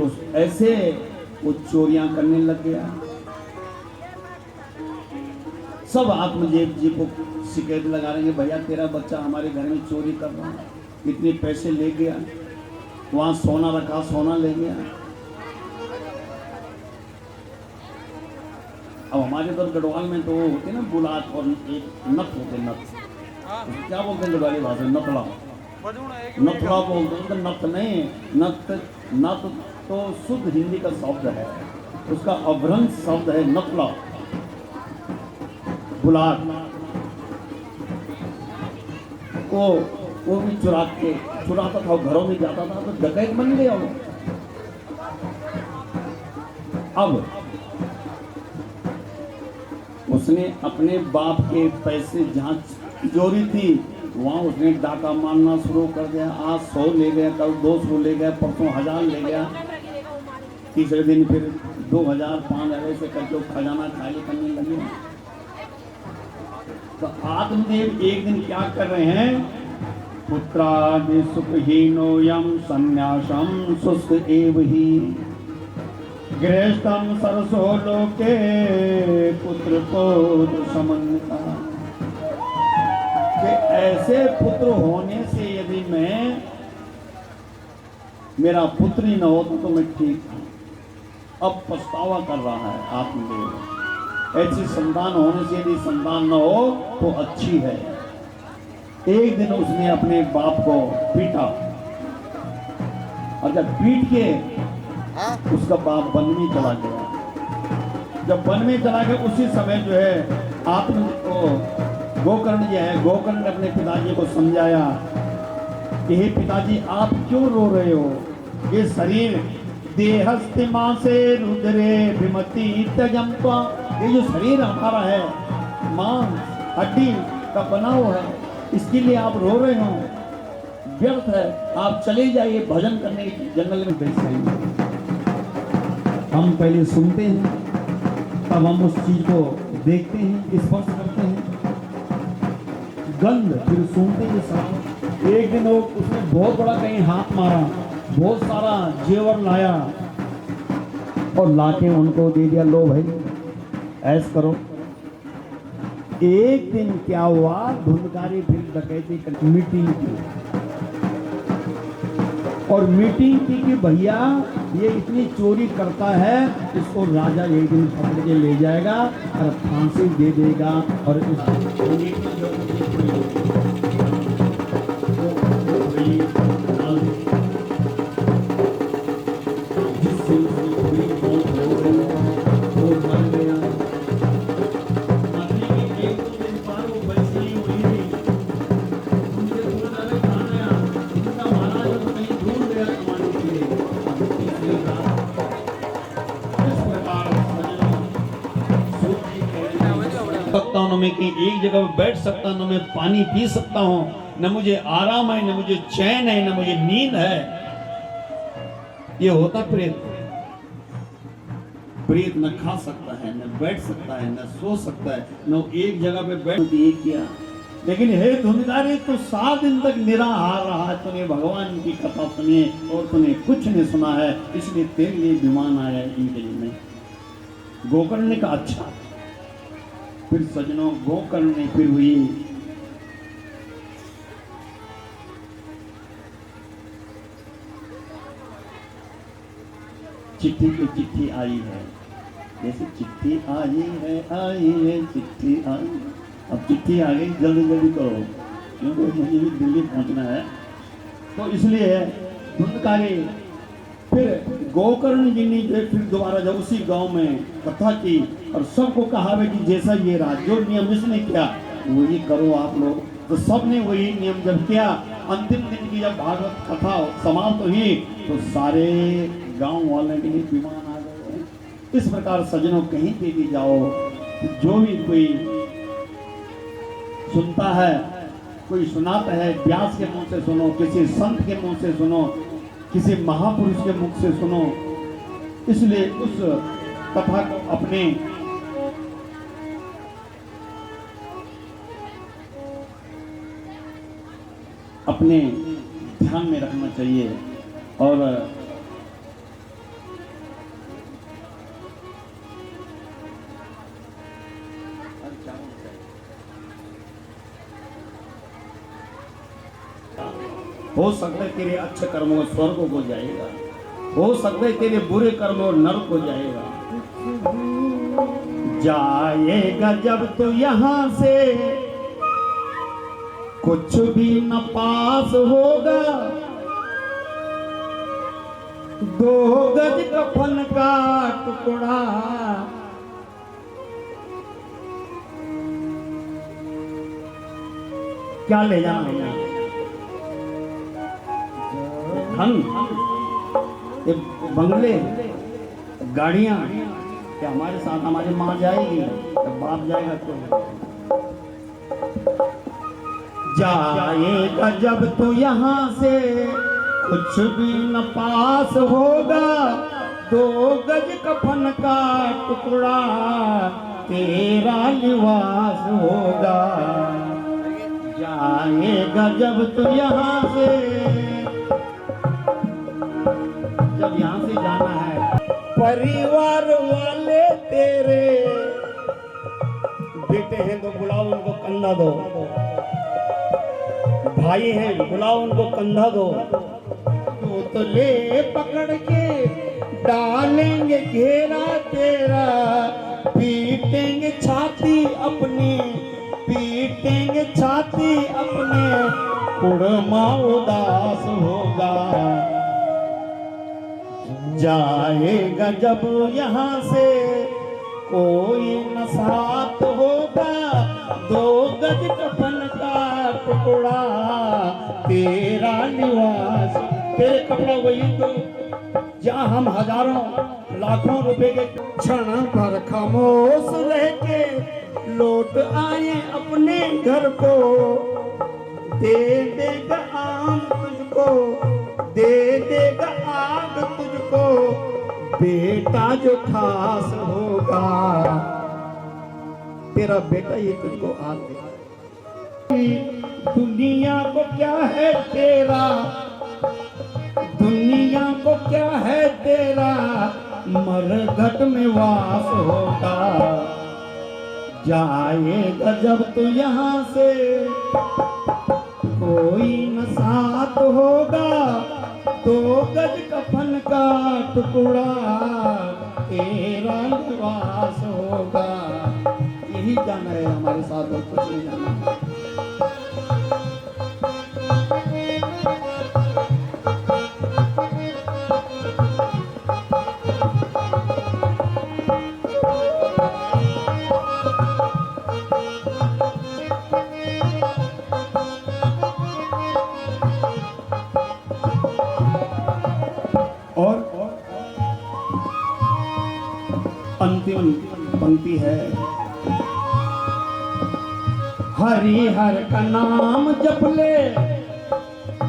वो चोरियां करने लग गया। सब आत्मदेव जी को शिकायत लगा रहे हैं, भैया तेरा बच्चा हमारे घर में चोरी कर रहा है, इतने पैसे ले गया, वहां सोना रखा सोना ले गया। अब हमारे तो गढ़वाल में तो होते ना बुलात और एक नथ होते, नथ क्या बोलते हैं गढ़वाली भाषा, नथला नथला बोलते हैं। नथ नहीं, नथ तो शुद्ध हिंदी का शब्द है, उसका अभ्रंश शब्द है नथला, बुलात। वो भी चुराता था, घरों में जाता था तो डकैत बन गया वो। अब उसने अपने बाप के पैसे जहाँ चोरी थी वहाँ उसने डाका मारना शुरू कर दिया। आज 100 ले गया, कल 200 ले गया, परसों 1000 ले गया, तीसरे दिन फिर 2000 5000 ऐसे करके खजाना खाली करने लगे। तो आत्मदेव एक दिन क्या कर रहे हैं, पुत्रादि सुखहीनो यम संन्यासम शुष्क एव ही गृहस्थम सरसो लोके पुत्र को समन्विता। कि ऐसे पुत्र होने से यदि मेरा पुत्र ही न हो तो मैं ठीक हूं। अब पछतावा कर रहा है आत्मदेव। ऐसी संतान होने से यदि संतान न हो तो अच्छी है। एक दिन उसने अपने बाप को पीटा और जब पीट के उसका बाप वन में चला गया। जब वन में चला गया उसी समय जो है गोकर्ण जो है, गोकर्ण ने अपने पिताजी को समझाया कि हे पिताजी आप क्यों रो रहे हो, ये शरीर देहस्तिमा से रुद्रे विमति त्यजंपा, ये जो शरीर हमारा है मांस हड्डी का बना हुआ है, इसके लिए आप रो रहे हो, व्यर्थ है, आप चले जाइए भजन करने जंगल में बैठ जाइए। हम पहले सुनते हैं तब हम उस चीज को देखते हैं, स्पर्श करते हैं, गंध, फिर सूंघते हैं सब। एक दिन वो उसने बहुत बड़ा कहीं हाथ मारा, बहुत सारा जेवर लाया और लाके उनको दे दिया, लो भाई ऐस करो। एक दिन क्या हुआ, धुंधकारी फिर डकैती कर मीटिंग की और मीटिंग की कि भैया ये इतनी चोरी करता है, इसको राजा एक दिन पकड़ के ले जाएगा और फांसी दे देगा। और सकता हूँ, न मैं कहीं एक जगह पर बैठ सकता हूँ, न मैं पानी पी सकता हूँ, न मुझे आराम है, न मुझे चैन है, न मुझे नींद है। ये होता प्रेत। प्रेत न खा सकता है, न बैठ सकता है, न सो सकता है, न एक जगह पे बैठ दिए किया। लेकिन हे धुंधकारी, तू 7 दिन तक निराहार रहा है, तूने भगवान की कथा सुनी और तूने कुछ नहीं सुना है, इसलिए तेरे लिए विमान आया इंद्रिय में। गोकर्ण ने कहा अच्छा। फिर सजनों, गोकर्ण ने फिर हुई चिट्ठी की चिट्ठी आई है, जैसे चिट्ठी आई है चिट्ठी आई। अब चिट्ठी आ गई, जल्दी जल्दी करो क्योंकि मुझे भी दिल्ली पहुंचना है। तो इसलिए धुंधकारी फिर गोकर्ण जी ने फिर दोबारा जब उसी गांव में कथा की और सबको कहा कि जैसा ये रहा, जो नियम इसने किया वही करो आप लोग। तो सब ने वही नियम जब किया, अंतिम दिन की जब भागवत कथा समाप्त हुई तो सारे गांव वाले के लिए विमान आ गए। इस प्रकार सज्जनों, कहीं पे भी जाओ, जो भी कोई सुनता है, कोई सुनाता है, व्यास के मुंह से सुनो, किसी संत के मुंह से सुनो, किसी महापुरुष के मुख से सुनो। इसलिए उस कथा को अपने ध्यान में रखना चाहिए। और हो सकता है तेरे अच्छे कर्मों स्वर्ग हो जाएगा, हो सकता है तेरे बुरे कर्मों नरक हो जाएगा। जाएगा जब तो यहाँ से कुछ भी न पास होगा, 2 गज कफन का टुकड़ा क्या ले जाना है? धन, ये बंगले, गाड़ियां क्या हमारे साथ हमारी माँ जाएगी, बाप जाएगा तो जाएगा जब तो यहाँ से कुछ भी न पास होगा, 2 गज कफन का टुकड़ा तेरा निवास होगा। जाएगा जब तो यहाँ से, जब यहाँ से जाना है, परिवार वाले तेरे बेटे हैं तो बुलाओ उनको कंधा दो, भाई हैं बुलाओ उनको कंधा दो, तो ले पकड़ के डालेंगे घेरा तेरा, पीटेंगे छाती अपनी, पीटेंगे छाती अपने, कुड़मा उदास होगा। जाएगा जब यहाँ से कोई न साथ होगा, 2 गज कफन का टुकड़ा तेरा निवास। तेरे कपड़ा वही तो जहाँ हम हजारों लाखों रुपए के क्षण भर खामोश रह के लौट आए अपने घर को, दे देगा आम तुझको, दे देगा आग तुझको, बेटा जो खास होगा, तेरा बेटा ही तुझको आग देगा। दुनिया को क्या है तेरा, दुनिया को क्या है तेरा, मरघट में वास होगा। जाएगा जब तो यहाँ से कोई न साथ होगा, 2 गज कफन का टुकड़ा तेरा निवास होगा। यही जाना है हमारे साथ और कुछ नहीं जाना। अंतिम पंक्ति है, हरि हर का नाम जप ले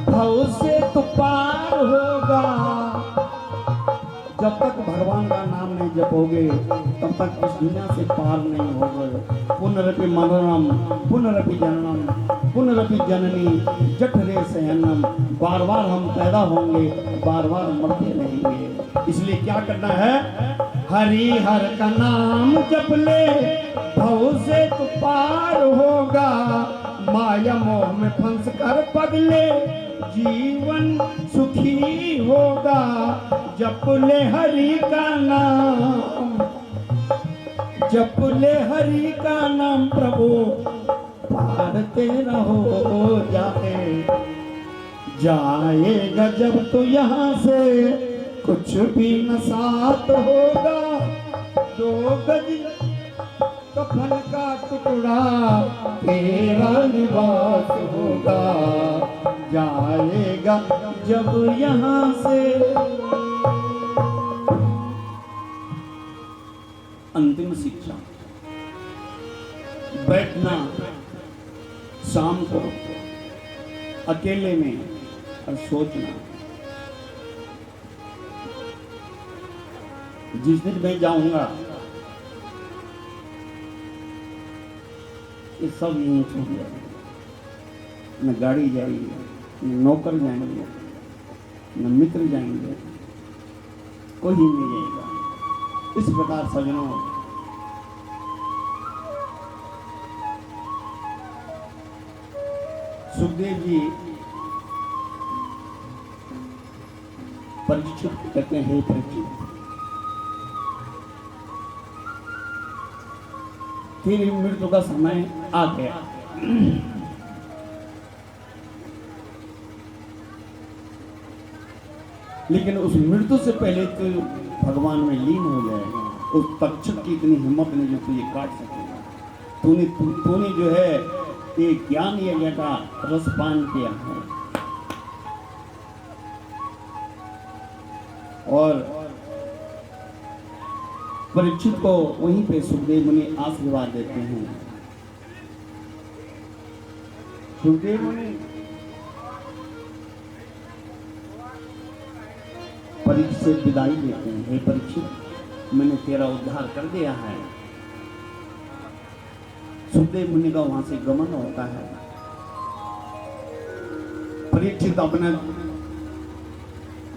भव से तो पार होगा। जब तक भगवान का नाम नहीं जपोगे तब तक इस दुनिया से पार नहीं होगे। पुनरपि मरणम पुनरपि जननम पुनरपि जननी जठरे शयनम, बार बार हम पैदा होंगे, बार बार मरते रहेंगे। इसलिए क्या करना है, हरि हर का नाम जप ले, भव से तू पार होगा, माया मोह में फंस कर पगले, जीवन सुखी होगा। जप ले हरि का नाम, जप ले हरि का नाम प्रभु, पार तेरा हो जाएगा जब तो यहाँ से, कुछ भी न साथ होगा। 2 गज कफन का टुकड़ा तेरा लिबास होगा, जाएगा जब यहाँ से। अंतिम शिक्षा, बैठना शाम को अकेले में और सोचना। जिस दिन मैं जाऊंगा ये सब यहीं छूट जाएगा, न गाड़ी जाएगी, न नौकर जाएंगे, न मित्र जाएंगे, कोई नहीं जाएगा। इस प्रकार सजनों, सुखदेव जी परीक्षित कहते हैं, परीक्षित तेरी मृत्यु का समय आ गया। लेकिन उस मृत्यु से पहले तो भगवान में लीन हो जाएगा। उस तक्षक की इतनी हिम्मत नहीं जो तुझे काट सकेगा। तूने जो है ये ज्ञान यज्ञ का रसपान किया है, और परीक्षित को वहीं पे सुखदेव मुनि आशीर्वाद देते हैं। सुखदेव मुनि परीक्षित से विदाई देते हैं, हे परीक्षित मैंने तेरा उद्धार कर दिया है। सुखदेव मुनि का वहां से गमन होता है। परीक्षित अपने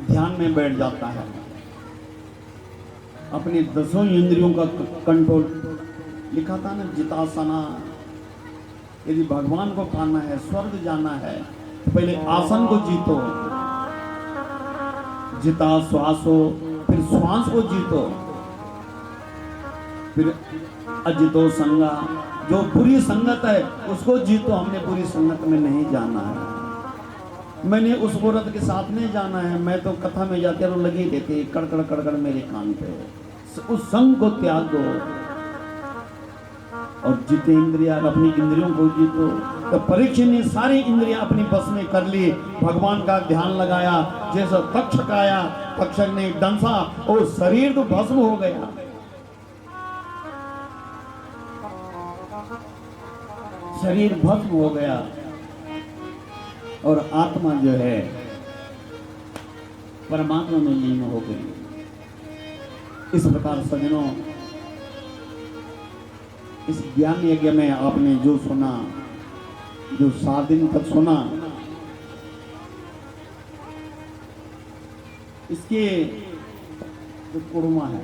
ध्यान में बैठ जाता है, अपने 10 इंद्रियों का कंट्रोल। लिखा था ना जितासना, यदि भगवान को पाना है, स्वर्ग जाना है, तो पहले आसन को जीतो, जिता श्वासो, फिर श्वास को जीतो, फिर अजितो संगा, जो बुरी संगत है उसको जीतो। हमने बुरी संगत में नहीं जाना है, मैंने उस औरत के साथ नहीं जाना है। मैं तो कथा में जाते और लगे देते कड़कड़ कड़कड़ मेरे कान पे। उस संग को त्याग दो और जितेंद्रिया, अपनी इंद्रियों को जीतो। तो परीक्षित ने सारी इंद्रियां अपनी बस में कर ली, भगवान का ध्यान लगाया। जैसा तक्षक आया, तक्षक ने डंसा और शरीर तो भस्म हो गया। शरीर भस्म हो गया और आत्मा जो है परमात्मा में लीन हो गई। इस प्रकार सज्जनों, इस ज्ञान यज्ञ में आपने जो सुना, जो 7 दिन तक सुना, इसके जो कुर्मा है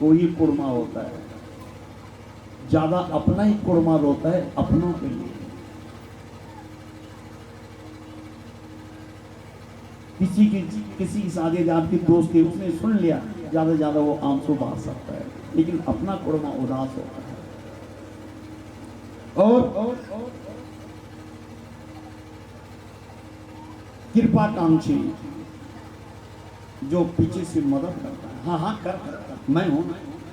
वो ही कुर्मा होता है। ज्यादा अपना ही कुर्मा रोता है अपनों के लिए। किसी की शादी आपकी दोस्त थी, उसने सुन लिया, ज्यादा ज्यादा वो आंसू बहा सकता है, लेकिन अपना कुर्मा उदास होता है। और कृपाकांक्षी जो पीछे से मदद करता है, हाँ हाँ कर मैं हूं,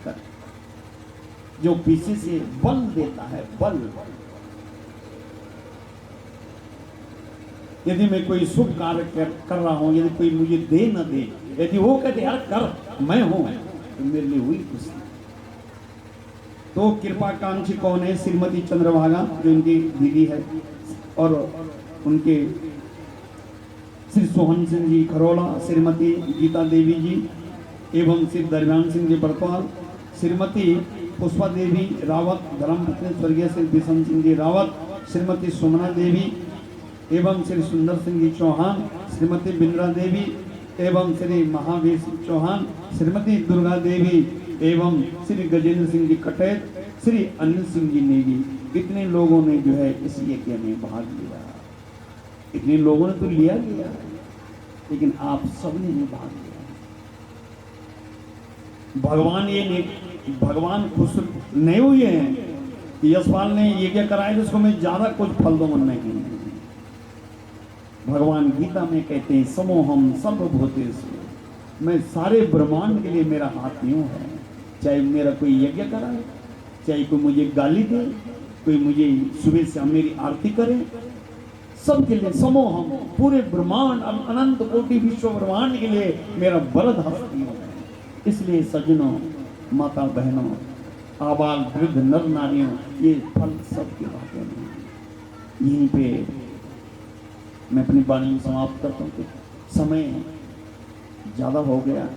कर। जो पीछे से बल देता है, बल। यदि मैं कोई शुभ कार्य कर रहा हूं, यदि कोई मुझे दे न दे, यदि वो कहते यार कर, मैं हूं, तो मेरे लिए हुई खुशी। तो कृपाकांक्षी कौन है? श्रीमती चंद्रभागा, जो इनकी दीदी है, और उनके श्री सोहन सिंह जी खरोला, श्रीमती गीता देवी जी, एवं श्री दरम्यान सिंह जी बरकवाल, श्रीमती पुष्पा देवी रावत, धर्मपत्नी स्वर्गीय श्री बिशन सिंह जी रावत, श्रीमती सुमना देवी एवं श्री सुंदर सिंह जी चौहान, श्रीमती बिंद्रा देवी एवं श्री महावीर सिंह चौहान, श्रीमती दुर्गा देवी एवं श्री गजेंद्र सिंह जी कटेत, श्री अनिल सिंह जी नेगी। इतने लोगों ने जो है इस यज्ञ में भाग लिया। इतने लोगों ने तो लिया, लेकिन आप सबने नहीं भाग लिया। भगवान खुश नहीं हुए हैं कि यशपाल ने यज्ञ कराया तो उसको मैं ज्यादा कुछ फल दूंगा, नहीं। भगवान गीता में कहते हैं समोहम सर्वभूतेषु, मैं सारे ब्रह्मांड के लिए मेरा हाथ यूं है। चाहे मेरा कोई यज्ञ कराए, चाहे कोई मुझे गाली दे, कोई मुझे सुबह से मेरी आरती करे, सबके लिए समोहम, पूरे ब्रह्मांड अनंत कोटि विश्व ब्रह्मांड के लिए मेरा वरद हस्त यूं है। इसलिए सज्जनों, माता बहनों, आबाल वृद्ध नर नारियों, ये फल सबके हाथों में। यहीं पे मैं अपनी वाणी समाप्त करता हूँ। समय ज़्यादा हो गया।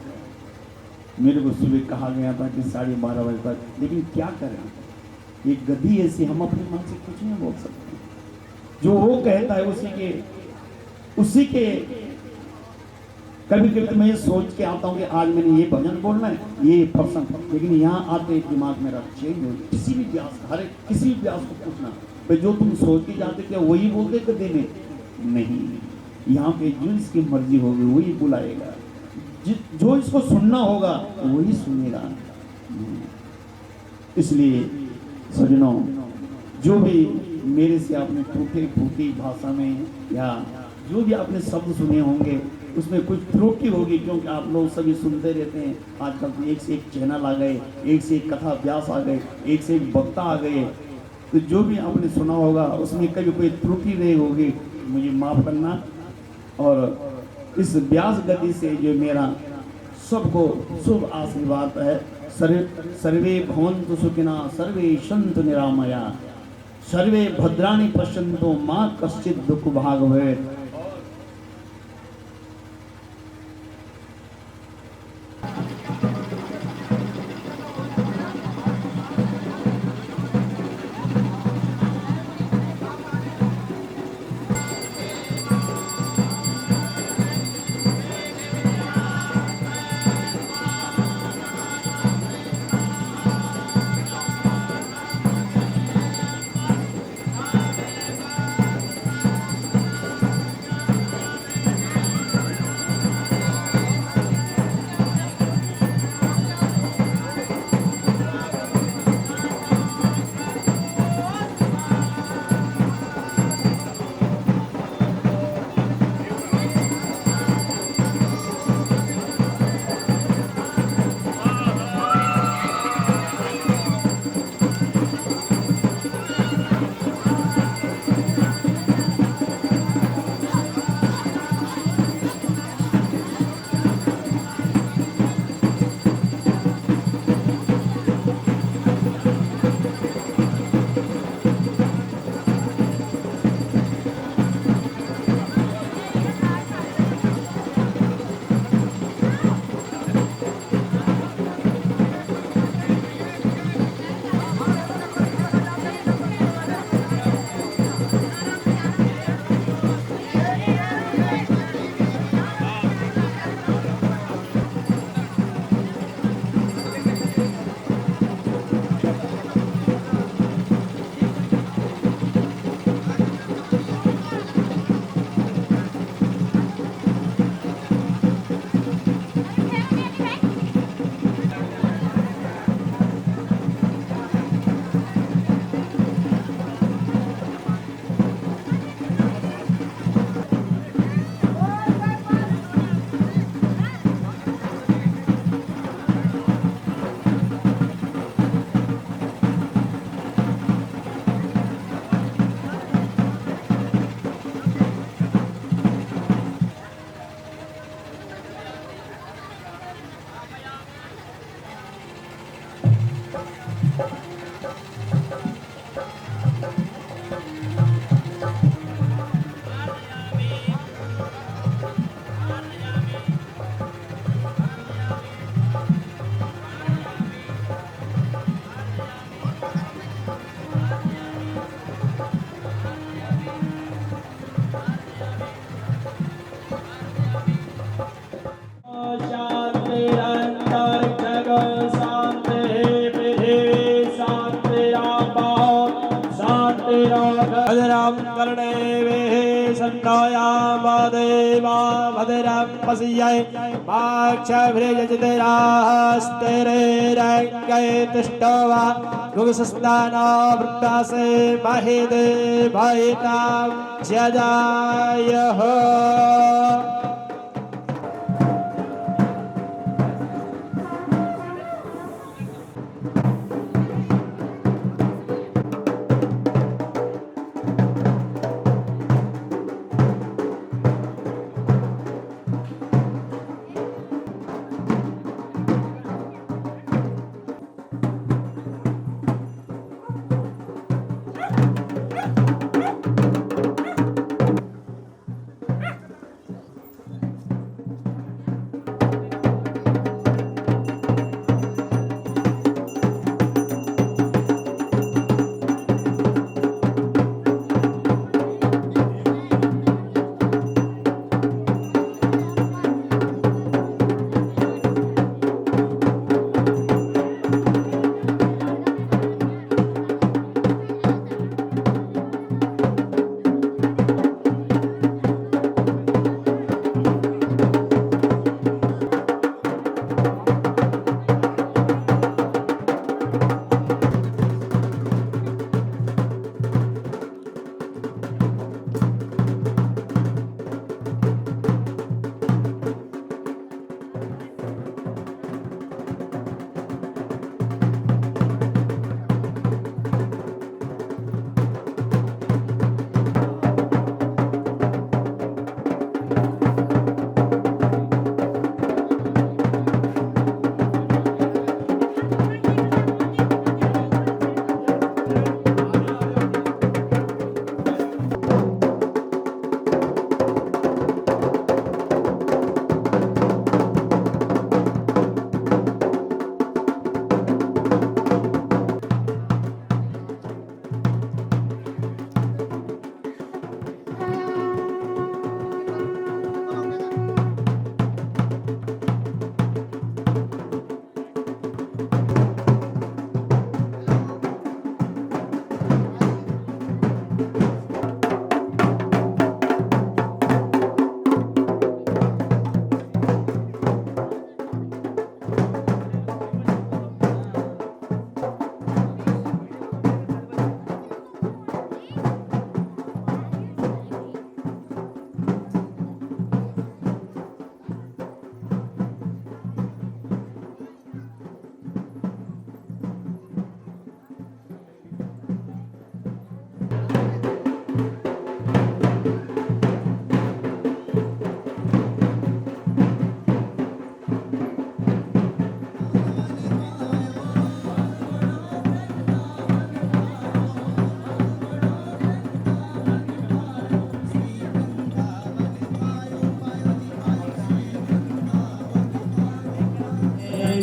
मेरे को सुबह कहा गया था कि 12:30 बजे तक, लेकिन क्या करें, ये गद्दी ऐसी, हम अपने मन से कुछ नहीं बोल सकते। जो वो कहता है उसी के कभी कभी मैं ये सोच के आता हूँ कि आज मैंने ये भजन बोलना है, ये प्रसंग, लेकिन यहाँ आते दिमाग मेरा चेंज हो। किसी भी व्यास, हर किसी भी व्यास को पूछना भाई जो तुम सोच के जाते थे वही बोलते कभी में नहीं। यहाँ पे जो इसकी मर्जी होगी वही बुलाएगा, जो इसको सुनना होगा वही सुनेगा। इसलिए सज्जनों, जो भी मेरे से आपने टूटी फूटी भाषा में या जो भी आपने शब्द सुने होंगे उसमें कुछ त्रुटि होगी, क्योंकि आप लोग सभी सुनते रहते हैं। आजकल तो एक से एक चैनल आ गए, एक से एक कथा व्यास आ गए, एक से एक वक्ता आ गए, तो जो भी आपने सुना होगा उसमें कभी कोई त्रुटि नहीं होगी, मुझे माफ़ करना। और इस व्यास गति से जो मेरा सबको शुभ आशीर्वाद है, सर्वे भवन्तु सुखिनः, सर्वे सन्तु निरामया, सर्वे भद्राणि पश्यन्तु मा कश्चित् दुःख भाग् भवेत्। भद्रं कर्णेभिः सन्नोयाम देवा भद्रं पश्यै माक्षभिर्यजतिरास्तिरेरङ्गै तिष्ठवा गुगसस्नानावृत्तासे महिदेवैतां ज्यजायः।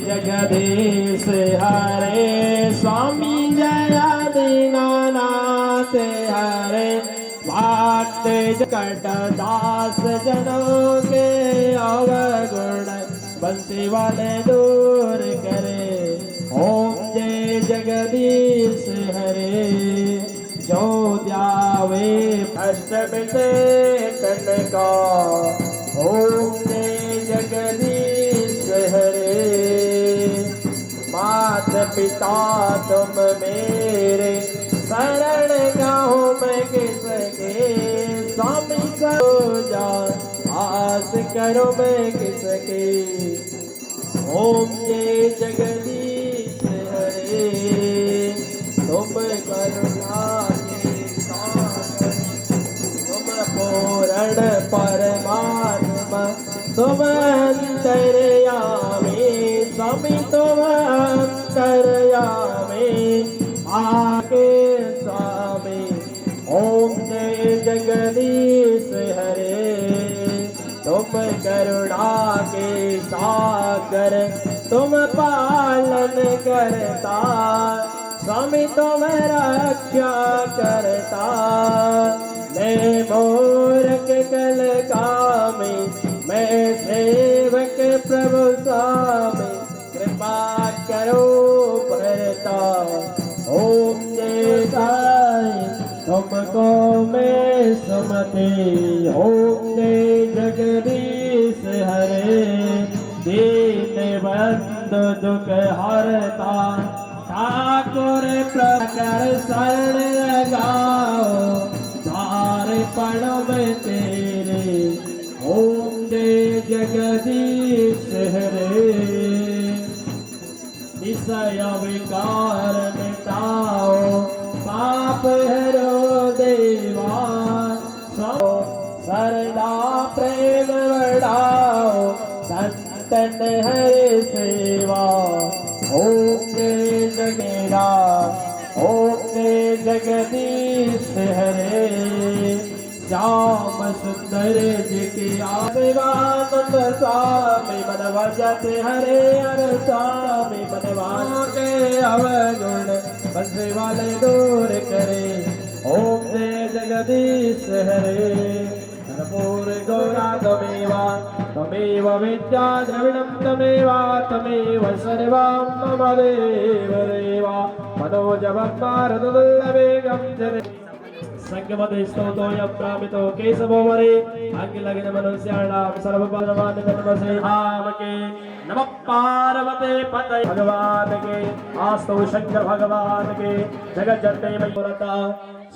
जगदीश हरे स्वामी जय दीनानाथ हरे भक्त कटदास जनों के अवगुण बंसी वाले दूर करे। ओम जय जगदीश हरे जो द्यावे भ्रष्ट बिते तन का। ओम जय जगदीश हरे मात पिता तुम मेरे शरण गाँव में किसके। स्वामी सो जा आस करो मैं किसके। ओम जय जगदीश हरे तुम करुणा के सागर तुम पूर्ण परमात्मा तुम अंतर्यामी। स्वामी तुम अंतर्यामी आके स्वामी। ओम जय जगदीश हरे तुम करुणा के सागर तुम पालन करता। स्वामी तुम रक्षा करता। मैं मूर्ख कल कामी मैं सेवक प्रभु स्वामी कृपा करो भरता। ओम जय साई तुमको मैं सुमति होंगे जगदीश हरे दीन बंधु दुख हरता ठाकुर प्रकर शरण लगाओ धार पड़व तेरे होंगे जगदीश हरे विषय विकार मिटाओ पाप हरो देवा सरदा प्रेम बढ़ाओ संतन हरे सेवा होके जगेरा होके जगदीश हरे श्याम सुंदर जी की आशीर्वाद स्वामी मन भजते हरे हर स्वामी मनवान के अवगुण बंसे वाले दूर करे ओम जय जगदीश हरे कर्पूर गौरा तमेव विद्या द्रविणं तमेव सर्वं मम देव देवा मनोजवत्मारदुर्लभेगं जने संगमते स्तोतो यप्रामितो केशवो वरे अखिलगिन मनुष्याणां सर्वपरमान् नमसे के नमः पार्वते पतये भगवान के आस्तु शंकर भगवान के जगत जननी मयूरता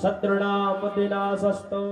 शत्रुणां बुद्धिनाशस्तु